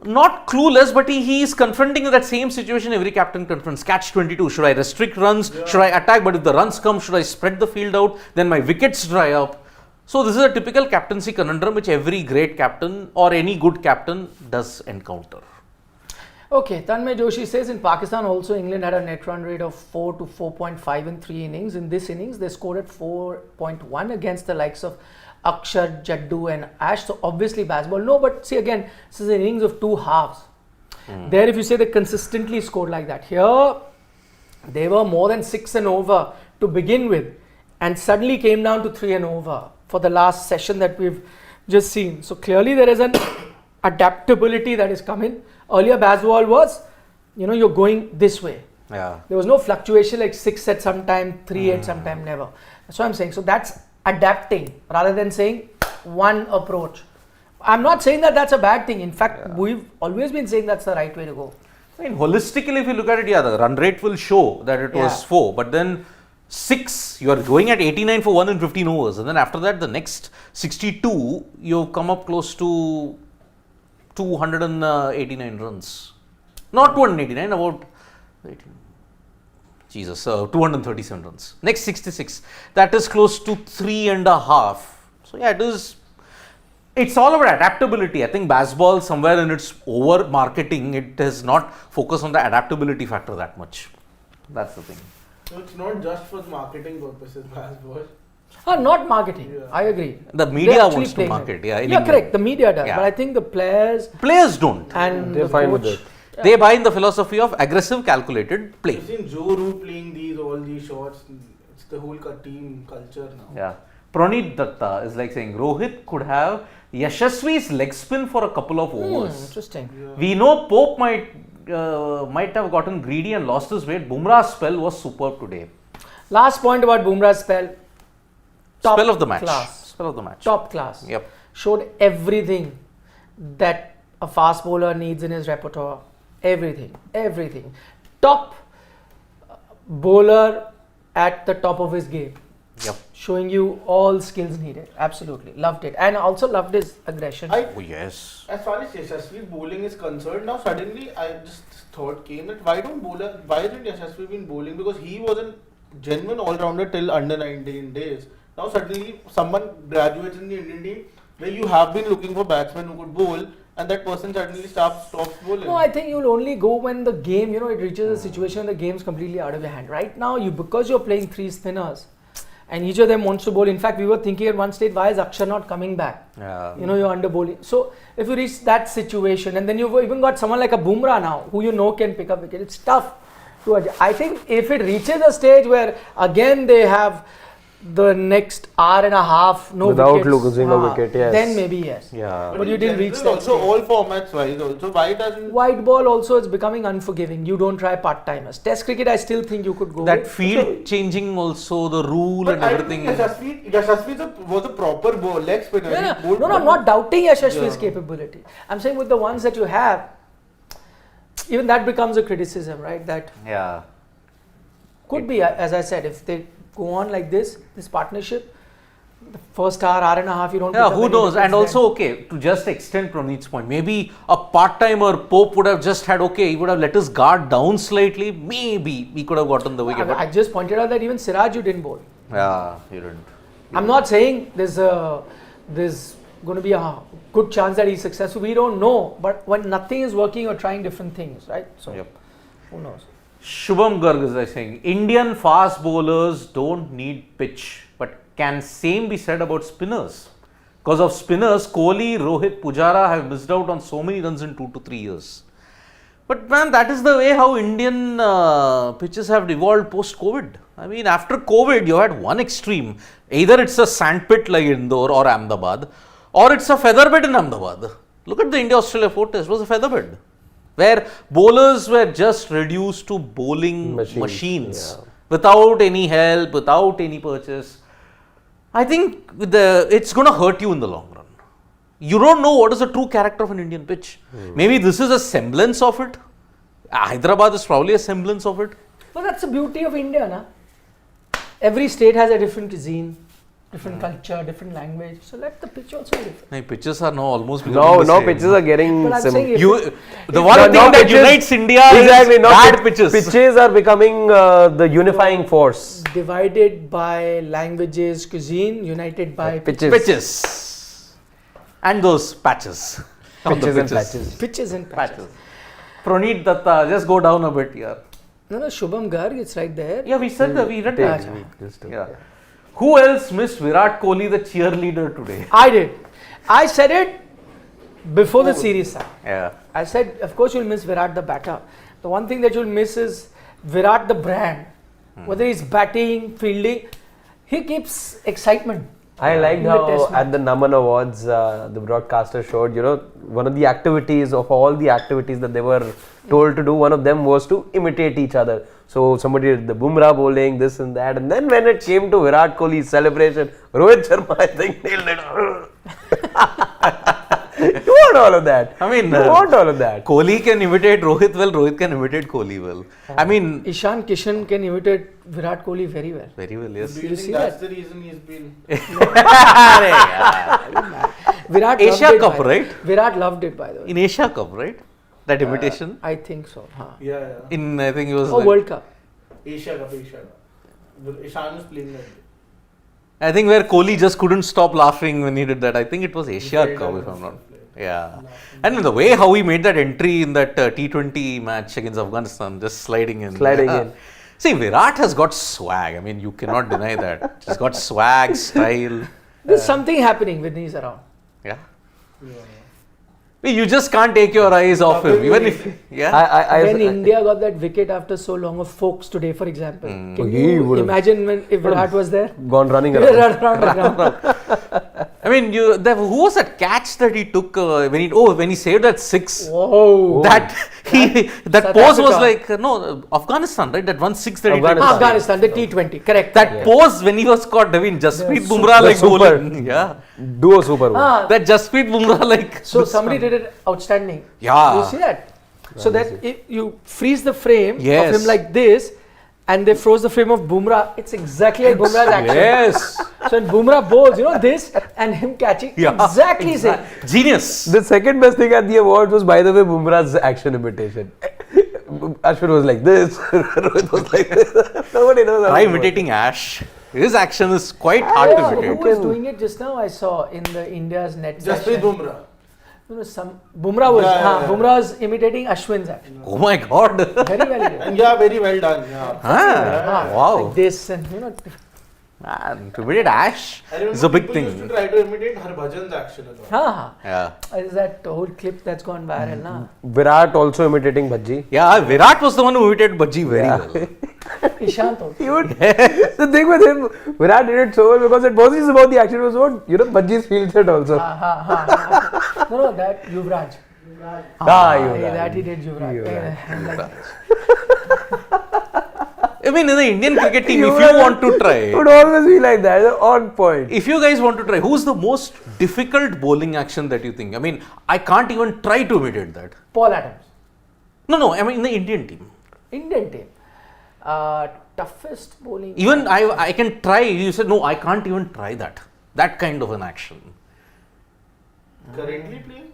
Not clueless, but he is confronting that same situation every captain confronts. Catch 22. Should I restrict runs? Yeah. Should I attack? But if the runs come, should I spread the field out? Then my wickets dry up. So this is a typical captaincy conundrum which every great captain or any good captain does encounter. Okay, Tanmay Joshi says in Pakistan also England had a net run rate of 4 to 4.5 in 3 innings. In this innings, they scored at 4.1 against the likes of Akshar, Jaddu and Ash. So obviously baseball. No, but see again, this is an innings of 2 halves. There if you say they consistently scored like that. Here, they were more than 6 and over to begin with and suddenly came down to 3 and over for the last session that we've just seen. So clearly there is an adaptability that is coming. Earlier baseball was, you're going this way. Yeah. There was no fluctuation like 6 at some time, 3 at some time, never. That's what I'm saying. So that's adapting rather than saying one approach. I'm not saying that that's a bad thing. In fact, we've always been saying that's the right way to go. I mean, holistically, if you look at it, the run rate will show that it was 4. But then 6, you are going at 89 for 1 in 15 overs. And then after that, the next 62, you come up close to 289 runs. Not 289, about 237 runs. Next 66, that is close to 3.5. So yeah, it's all about adaptability. I think baseball, somewhere in its over marketing, it has not focused on the adaptability factor that much. That's the thing. So it's not just for marketing purposes, baseball. Not marketing. Yeah. I agree. The They're media actually wants to playing market. it. Yeah, in Yeah, England. correct. The media does. Yeah. But I think the players Don't. and They're the fine with coach, it. They buy in the philosophy of aggressive, calculated play. You've seen Joe Root playing all these shots. It's the whole team culture now. Yeah. Pranit Datta is like saying Rohit could have Yashasvi's leg spin for a couple of overs. Interesting. We know Pope might have gotten greedy and lost his weight. Bumrah's spell was superb today. Last point about Bumrah's spell. Top Spell of the match. Class. Spell of the match. Top class. Yep. Showed everything that a fast bowler needs in his repertoire. Everything. Top bowler at the top of his game. Yep. Showing you all skills needed. Absolutely. Loved it. And also loved his aggression. Oh yes. As far as Yashasvi bowling is concerned, now suddenly this thought came that why isn't Yashasvi been bowling? Because he was a genuine all-rounder till under 19 days. Now suddenly someone graduates in the Indian team where you have been looking for batsmen who could bowl and that person suddenly stops bowling. No, I think you'll only go when the game, it reaches a situation the game's completely out of your hand. Right now, because you're playing 3 spinners and each of them wants to bowl. In fact, we were thinking at one stage, why is Akshar not coming back? Yeah. You're under bowling. So if you reach that situation and then you've even got someone like a Bumrah now who can pick up wicket, it's tough to adjust. I think if it reaches a stage where again they have the next hour and a half Without wickets, losing a wicket, yes. then maybe yes. Yeah. But you didn't reach that also stage. all formats wise also. Why doesn't White ball also is becoming unforgiving. You don't try part-timers. Test cricket, I still think you could go That with. field changing also, the rule But and I everything. think Yashasvi was a proper leg spinner. Yeah, He bowled no, I'm not doubting Yashasvi's Yeah. capability. I'm saying with the ones that you have, even that becomes a criticism, right? That Yeah. could be, as I said, if they go on like this partnership, the first hour and a half, you don't. Yeah, pick up who any knows? And wickets also, to just extend Pranit's point, maybe a part-timer Pope would have just had, he would have let his guard down slightly. Maybe he could have gotten the wicket. then. I just pointed out that even Siraj, you didn't bowl. Yeah, he didn't. I'm not saying there's going to be a good chance that he's successful. We don't know. But when nothing is working, you're trying different things, right? So, Yep. who knows? Shubham Garg is like saying, Indian fast bowlers don't need pitch, but can same be said about spinners? Because of spinners, Kohli, Rohit, Pujara have missed out on so many runs in 2 to 3 years. But man, that is the way how Indian pitches have evolved post-COVID. I mean, after COVID, you had one extreme. Either it's a sandpit like Indore or Ahmedabad, or it's a featherbed in Ahmedabad. Look at the India-Australia 4 test, it was a featherbed, where bowlers were just reduced to bowling machines without any help, without any purchase. I think it's going to hurt you in the long run. You don't know what is the true character of an Indian pitch. Maybe this is a semblance of it. Hyderabad is probably a semblance of it. But that's the beauty of India, na? Every state has a different cuisine, different culture, different language. So let the pitch also be different. No, pitches are now almost becoming the No, same. pitches are getting But I'm saying if The one thing that unites India exactly, is not bad pit- pitches. Pitches are becoming the unifying force. divided by languages, cuisine, united by Pitches. And those patches. on the Pitches and pitches. patches. pitches and patches. Patches. Praneet Datta, just go down a bit here. No, Shubham Garg, it's right there. Yeah, we said that, we read that. Acha. Yeah. Who else missed Virat Kohli, the cheerleader, today? I did. I said it before the series started. Yeah. I said, of course, you'll miss Virat the batter. The one thing that you'll miss is Virat the brand. Whether he's batting, fielding, he keeps excitement. I liked In the how test at the Naman Awards, the broadcaster showed, one of the activities of all the activities that they were told to do, one of them was to imitate each other. So somebody did the Bumrah bowling, this and that. And then when it came to Virat Kohli's celebration, Rohit Sharma, I think, nailed it. You want all of that. I mean, you want all of that. Kohli can imitate Rohit well, Rohit can imitate Kohli well. I mean, Ishan Kishan can imitate Virat Kohli very well. very well, yes. Do you You think see that's that? the reason he's been? Virat Asia loved it, Cup, by the way. right? Virat loved it, by the way. In Asia Cup, right? That imitation. I think so. Huh. Yeah. In, I think it was. Oh, like- World Cup. Asia Cup. Ishan was playing that day. I think where Kohli just couldn't stop laughing when he did that. I think it was Asia Very Cup, nice. if I'm not. Yeah. And the way how he made that entry in that T20 match against Afghanistan, just sliding in. Sliding Yeah. in. See, Virat has got swag. I mean, you cannot deny that. He's got swag, style. There's something happening when he's around. Yeah. You just can't take your eyes off him. Even if. Yeah. When India got that wicket after so long of Folks today, for example, can He you would've- imagine if Virat was there? Gone running He around. would run around the ground. I mean, who was that catch that he took when he saved that six? Whoa! That South pose was Africa. like Afghanistan, right? That 1-6 that he did. Afghanistan, the T20, correct. That pose when he was caught, I mean, Jasprit Yeah, Bumrah the like super. bowling. Yeah. Duo super. That Jasprit Bumrah like. So somebody did it outstanding. Yeah. You see that? So that if you freeze the frame Yes. of him like this, and they froze the frame of Bumrah, it's exactly like Bumrah's action. Yes. So when Bumrah bowls, this and him catching, Yeah. exactly same. Genius. The second best thing at the awards was, by the way, Bumrah's action imitation. Ashwin was like this, Rohit was like this. Nobody knows how Try to do it. imitating Ash. His action is quite hard to Who imitate. was doing it just now? I saw in the India's net. Jasprit session. Bumrah. Bumrah was. Yeah. Bumrah was imitating Ashwin's action. Oh my god. Very well. he did. And yeah, very well done. Yeah. Wow. Like this and Man, to imitate Ash I remember is a big people used to thing. try to imitate Harbhajan's action as well. Yeah. Is that whole clip that's gone viral now? Virat also imitating Bhaji. Yeah, Virat was the one who imitated Bhaji very well. Ishant also. He would, the thing with him, Virat did it so well because it wasn't just about the action, it was about, Bhaji's field set also. No, that Yuvraj. Yuvraj. He did Yuvraj. I mean, in the Indian cricket team, if Yuvraj you want to try, It would always be like that, on point. if you guys want to try, who's the most difficult bowling action that you think? I mean, I can't even try to imitate that. Paul Adams. No, I mean in the Indian team. Indian team. Toughest bowling. Even I can try. You said no, I can't even try that. That kind of an action. Currently playing?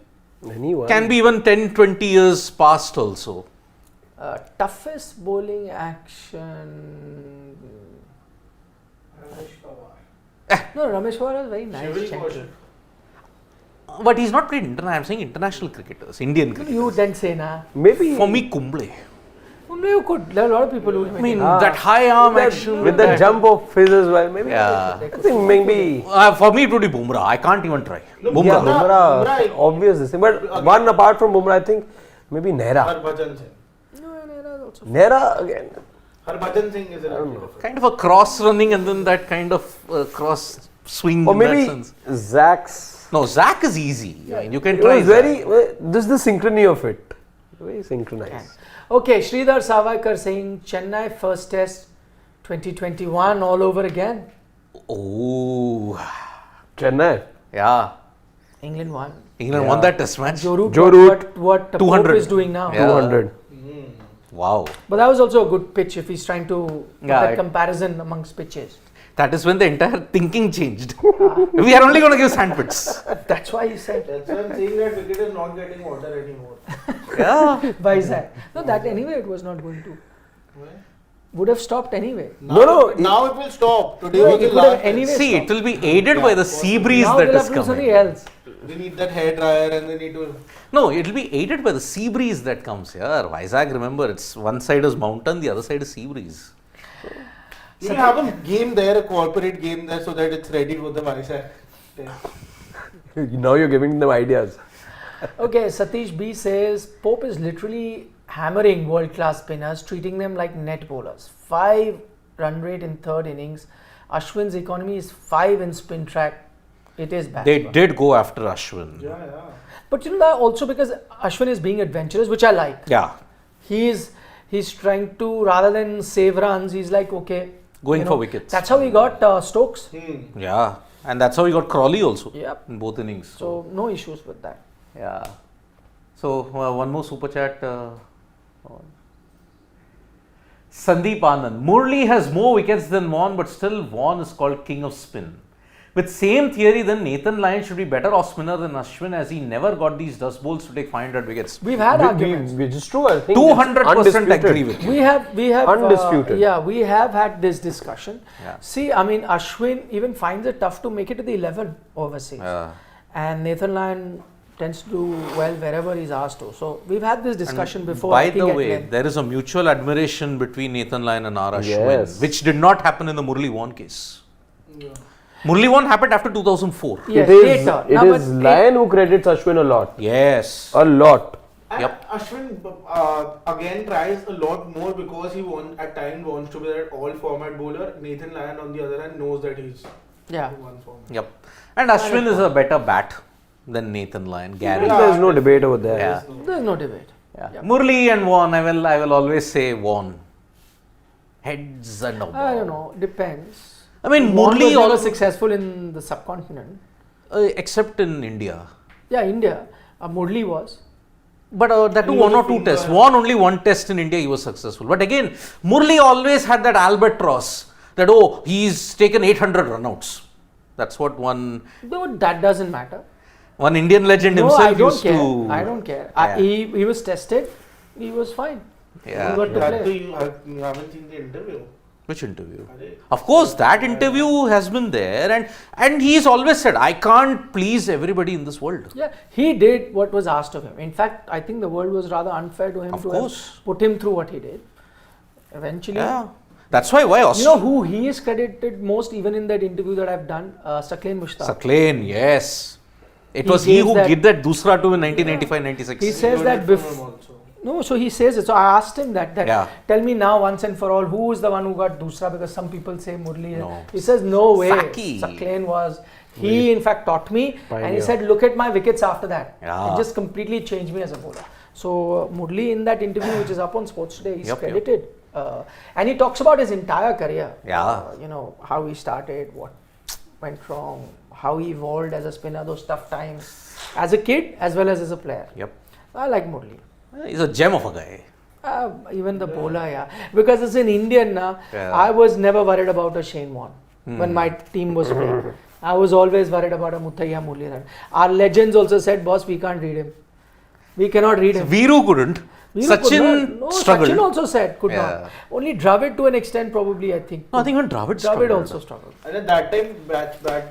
Anyone. Can be even 10, 20 years past also. Toughest bowling action. No, Ramesh Pawar is very nice. Shivil gentle. Kaushal. But he's not played international. I'm saying international cricketers, Indian cricketers. You then say na. Maybe For me, Kumble. Well, you could. There are a lot of people who. I mean, that high arm action. with the jump of his as well, maybe. Yeah. I think maybe. For me, it would be Bumrah. I can't even try. No, Bumrah. Yeah, Bumrah, Bumrah- obvious this thing. But one apart from Bumrah, I think maybe Nehra. Harbhajan Singh. Nehra again. Harbhajan Singh is a different. Kind of a cross running and then that kind of cross swing. Or in that maybe sense. Zach's. No, Zach is easy. I mean, you can It try. was Zach. very. This is the synchrony of it. Very synchronized. Okay, Sridhar Savaikar saying Chennai first test 2021 all over again. Oh, Chennai. yeah. England won. England won that test match. Joe Root, Joe Root, what Pope 200. is doing now. Yeah. 200. Wow. But that was also a good pitch if he's trying to put Yeah, that it- comparison amongst pitches. That is when the entire thinking changed. We are only going to give sandpits. That's why he said. That's why I'm saying that wicket is not getting water anymore. Yeah. Why is that? No, that anyway it was not going to. Why? Would have stopped anyway. Now, now it will stop. Today No, was it the would last have anyway test. See, stopped. it will be aided by the sea breeze Now that they'll is have to do something coming. else. They need that hair dryer and they need to. No, it will be aided by the sea breeze that comes here. Vizag, remember, it's one side is mountain, the other side is sea breeze. You can have a game there, a corporate game there, so that it's ready for the Vizag test. Now you're giving them ideas. Okay, Satish B says Pope is literally hammering world-class spinners, treating them like net bowlers. 5 run rate in third innings. Ashwin's economy is 5 in spin track. It is bad. They did go after Ashwin. Yeah. But you know that also because Ashwin is being adventurous, which I like. Yeah. He's trying to, rather than save runs, he's like, okay. Going you for wickets. That's how he got Stokes. Yeah. And that's how he got Crawley also. Yep. In both innings. So no issues with that. Yeah. So one more super chat. Sandeep Anand. Murli has more wickets than Vaughan, but still Vaughan is called king of spin. With same theory, then Nathan Lyon should be better off spinner than Ashwin, as he never got these dust bowls to take 500 wickets. We've had arguments. Which is true. I think 200% agree with you. We have Undisputed. we have had this discussion. Yeah. See, I mean, Ashwin even finds it tough to make it to the 11 overseas, and Nathan Lyon tends to do well wherever he's asked to. So we've had this discussion before. By I think the at way, length. there is a mutual admiration between Nathan Lyon and R. Ashwin, Yes. which did not happen in the Murli Vaughan case. Murli Vaughan happened after 2004. Yes, it is, later. it Now, is but Lyon who credits Ashwin a lot. Yes. A lot. And Yep. Ashwin again tries a lot more because he at times wants to be that all format bowler. Nathan Lyon on the other hand knows that he's Yeah. one format. Yep. And Ashwin is a better bat than Nathan Lyon. Gary. Yeah. There's no debate over there. Yeah. There's no debate. Yeah. Yep. Murli and Vaughan, I will always say Vaughan. Heads and above. I don't know. Depends. I mean, Vaughan Murli was never also successful in the subcontinent. except in India. Yeah, India. Murli was. But that too He one was or a two finger. tests. Won only one test in India, he was successful. But again, Murli always had that albatross that, oh, he's taken 800 runouts. That's what one But that doesn't matter. Indian legend No, himself I don't used care. to. I don't care. Yeah. He was tested. He was fine. Yeah. He got to That play. too, you haven't seen the interview. Which interview? Arey. Of course, that interview has been there, and he's always said, I can't please everybody in this world. Yeah, he did what was asked of him. In fact, I think the world was rather unfair to him Of to course. have put him through what he did. Eventually, Yeah. That's why you know who he is credited most, even in that interview that I've done, Saqlain Mushtaq. Saqlain, yes. It He was he gave who that- did that Dusra to in 1995-96. He says Learned that it from before. him also. No, so he says it. So I asked him that Yeah. tell me now once and for all, who is the one who got Dusra? Because some people say Murli. No. He says no way. Saki. Saqlain was. He in fact taught me, and he Pioneer. said, look at my wickets after that. Yeah. It just completely changed me as a bowler. So Murli in that interview, which is up on Sports Today, he's Yep, yep. credited, and he talks about his entire career. Yeah. You know how he started, what went wrong, how he evolved as a spinner, those tough times, as a kid as well as a player. Yep. I like Murli. He's a gem of a guy. Even the bowler, yeah. Because as an Indian, Yeah. I was never worried about a Shane Warne when my team was playing. I was always worried about a Muthaiya Muralidharan. Our legends also said, boss, we can't read him. We cannot read him. Viru couldn't. Viru could Sachin not. No, struggled. Sachin also said, could Yeah. not. Only Dravid to an extent, probably, I think. No, I think when Dravid struggled. Dravid also struggled. And at that time,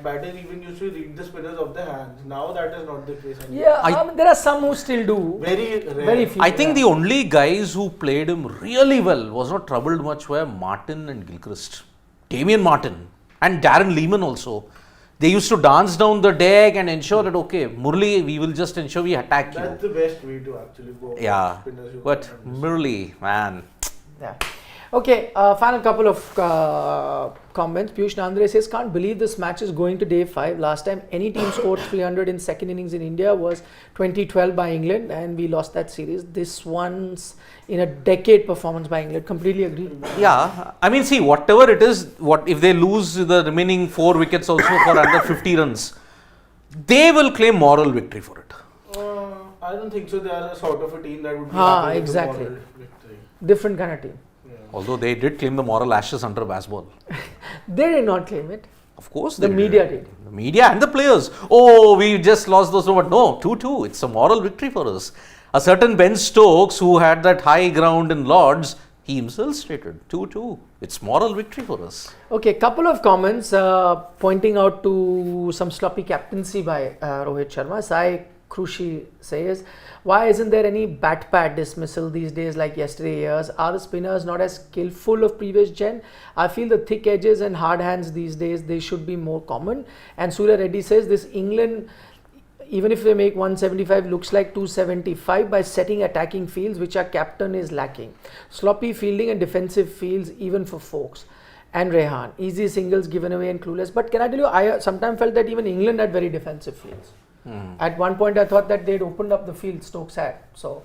batters even used to read the spinners of the hands. Now that is not the case anymore. Yeah, I- there are some who still do. Very rare. Very few. I think yeah. the only guys who played him really well, was not troubled much, were Martin and Gilchrist. Damien Martin and Darren Lehman also. They used to dance down the deck and ensure that, okay, Murli, we will just ensure we attack you. That's the best way to actually go. about Yeah. spinners you But can't understand. Murli, man. Yeah. Okay, final couple of comments. Piyush Nandre says, can't believe this match is going to day 5. Last time any team scored 300 in second innings in India was 2012 by England, and we lost that series. This one's in a decade performance by England. Completely agree. Yeah, I mean, see, whatever it is, what if they lose the remaining 4 wickets also for under 50 runs, they will claim moral victory for it. I don't think so. They are a sort of a team that would be Ah, happy with the exactly. moral victory. different kind of team. Although they did claim the moral ashes under baseball. They did not claim it. Of course, The they media did. The media and the players. Oh, we just lost those. But no, 2-2. It's a moral victory for us. A certain Ben Stokes, who had that high ground in Lords, he himself stated 2-2. It's moral victory for us. Okay, couple of comments pointing out to some sloppy captaincy by Rohit Sharma. Sai Krushi says, why isn't there any bat pad dismissal these days like yesterday years? Are the spinners not as skillful of previous gen? I feel the thick edges and hard hands these days, they should be more common. And Surya Reddy says, this England, even if they make 175, looks like 275 by setting attacking fields, which our captain is lacking. Sloppy fielding and defensive fields, even for folks. And Rehan, easy singles given away and clueless. But can I tell you, I sometimes felt that even England had very defensive fields. At one point, I thought that they'd opened up the field, Stokes had. So,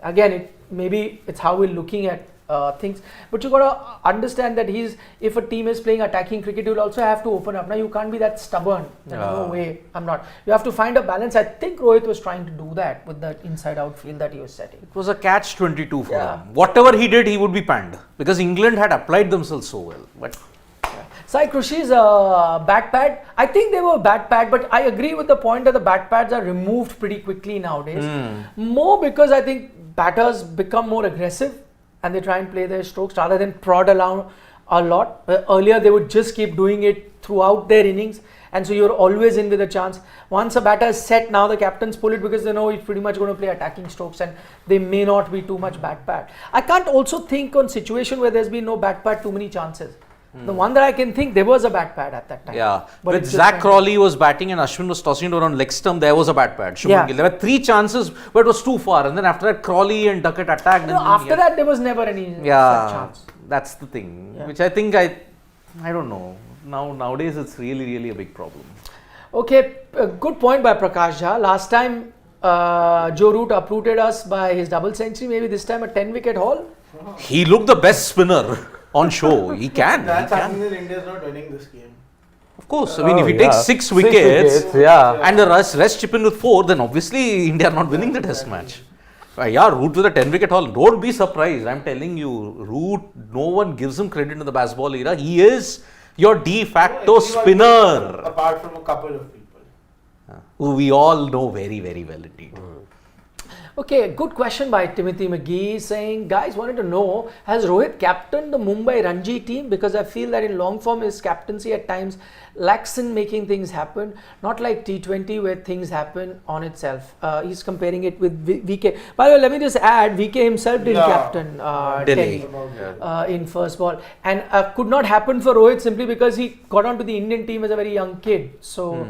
again, maybe it's how we're looking at things. But you got to understand that if a team is playing attacking cricket, you'll also have to open up. Now, you can't be that stubborn. No way, I'm not. You have to find a balance. I think Rohit was trying to do that with that inside-out field that he was setting. It was a catch-22 for him. Whatever he did, he would be panned. Because England had applied themselves so well. But Sai Krushi's bat pad, I think they were bat pad, but I agree with the point that the bat pads are removed pretty quickly nowadays. More because I think batters become more aggressive and they try and play their strokes rather than prod around a lot. Earlier they would just keep doing it throughout their innings, and so you're always in with a chance. Once a batter is set, now the captains pull it because they know he's pretty much going to play attacking strokes and they may not be too much bat pad. I can't also think on situation where there's been no bat pad too many chances. The one that I can think, there was a bat pad at that time. yeah, But with it's Zach just Crawley was batting and Ashwin was tossing it around leg stump, there was a bat pad. Yeah. There were 3 chances, but it was too far. And then after that, Crawley and Duckett attacked. No, after that, there was never any such chance. That's the thing. Yeah. Which I think I don't know. Nowadays, it's really a big problem. Okay, a good point by Prakash Jha. Last time, Joe Root uprooted us by his double century. Maybe this time a 10-wicket haul. He looked the best spinner on show. He can. That's he can. happening in India is not winning this game. Of course. I mean, if he takes 6 wickets, and the rest chip in with 4, then obviously India are not winning the test match. Yeah, Root with a 10-wicket haul. Don't be surprised. I'm telling you, Root, no one gives him credit in the baseball era. He is your de facto spinner, Apart from a couple of people. who we all know very well indeed. Okay, good question by Timothy McGee saying, guys, wanted to know, has Rohit captained the Mumbai Ranji team? Because I feel that in long form his captaincy at times lacks in making things happen, not like T20 where things happen on itself. He's comparing it with VK. By the way, let me just add, VK himself did captain Delhi. in first ball, and could not happen for Rohit simply because he got onto the Indian team as a very young kid. So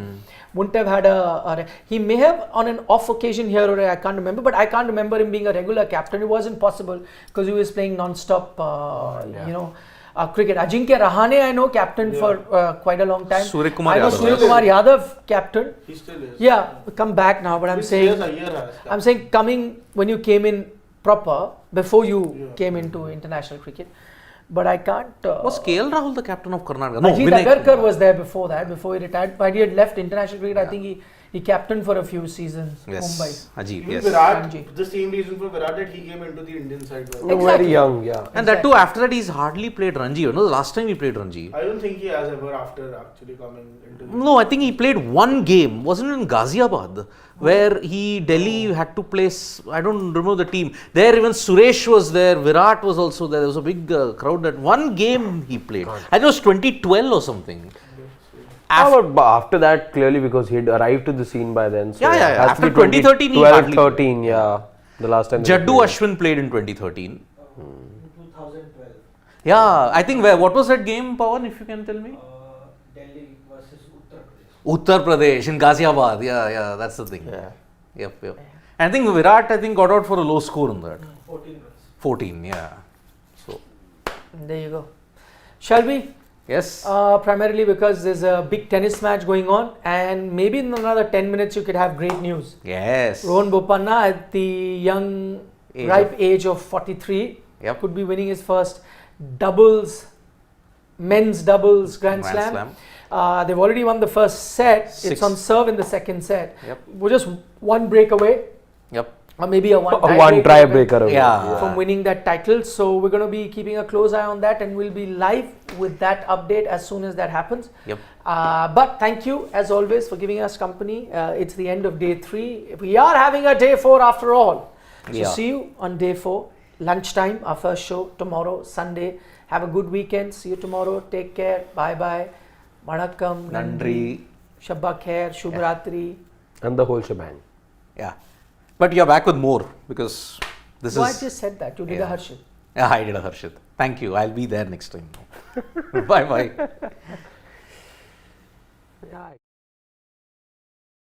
wouldn't have had he may have on an off occasion here or there, I can't remember, but I can't remember him being a regular captain. It wasn't possible because he was playing non-stop cricket. Ajinkya Rahane, I know, captain for quite a long time. Surya Kumar I know Yadav. Surya Kumar Yadav captain. He still is. Yeah, come back now, but I'm saying I'm saying coming when you came in proper before you came into international cricket. But I can't. Was KL Rahul the captain of Karnataka? No, Ajit Vinay Agarkar was there before that, before he retired. But he had left international cricket. I think he captained for a few seasons. Yes, Mumbai. Ajit, Even yes. Virat, Ranji. the same reason for Virat that he came into the Indian side. Very young, yeah. And that too, after that, he's hardly played Ranji. You know, the last time he played Ranji. I don't think he has ever after actually coming into the No, I think he played one game. Wasn't it in Ghaziabad? Where Delhi had to place, I don't remember the team. There even Suresh was there, Virat was also there. There was a big crowd. That one game he played. I think it was 2012 or something. After that, clearly because he had arrived to the scene by then. So Yeah. it has to After be 2013, he 12, hardly 13, yeah. The last time. they Jaddu played. Ashwin played in 2013. 2012. Yeah, I think what was that game, Pawan, if you can tell me? Delhi versus Uttar Pradesh. Uttar Pradesh, in Ghaziabad. Yeah, that's the thing. Yeah. Yep. And I think Virat, got out for a low score in that. 14 runs. 14, yeah. So, There you go. Shall we? yes. Primarily because there's a big tennis match going on, and maybe in another 10 minutes you could have great news. Yes. Rohan Bopanna at the young, ripe age of 43 could be winning his first men's doubles Grand Slam. They've already won the first set. 6. It's on serve in the second set. Yep. We're just one break away. Yep. or maybe a one One tiebreaker away. Yeah. from winning that title. So we're going to be keeping a close eye on that, and we'll be live with that update as soon as that happens. Yep. But thank you as always for giving us company. It's the end of day 3. We are having a day 4 after all. So Yeah. see you on day 4, lunchtime, our first show tomorrow, Sunday. Have a good weekend. See you tomorrow. Take care. Bye bye. Vanakkam, Nandri. Shabba Khair, Shubh Ratri. And the whole shebang. Yeah. But you're back with more because this No, I is. just said that. You did Yeah. a Harshit. Yeah, I did a Harshit. Thank you. I'll be there next time. Bye bye. Yeah.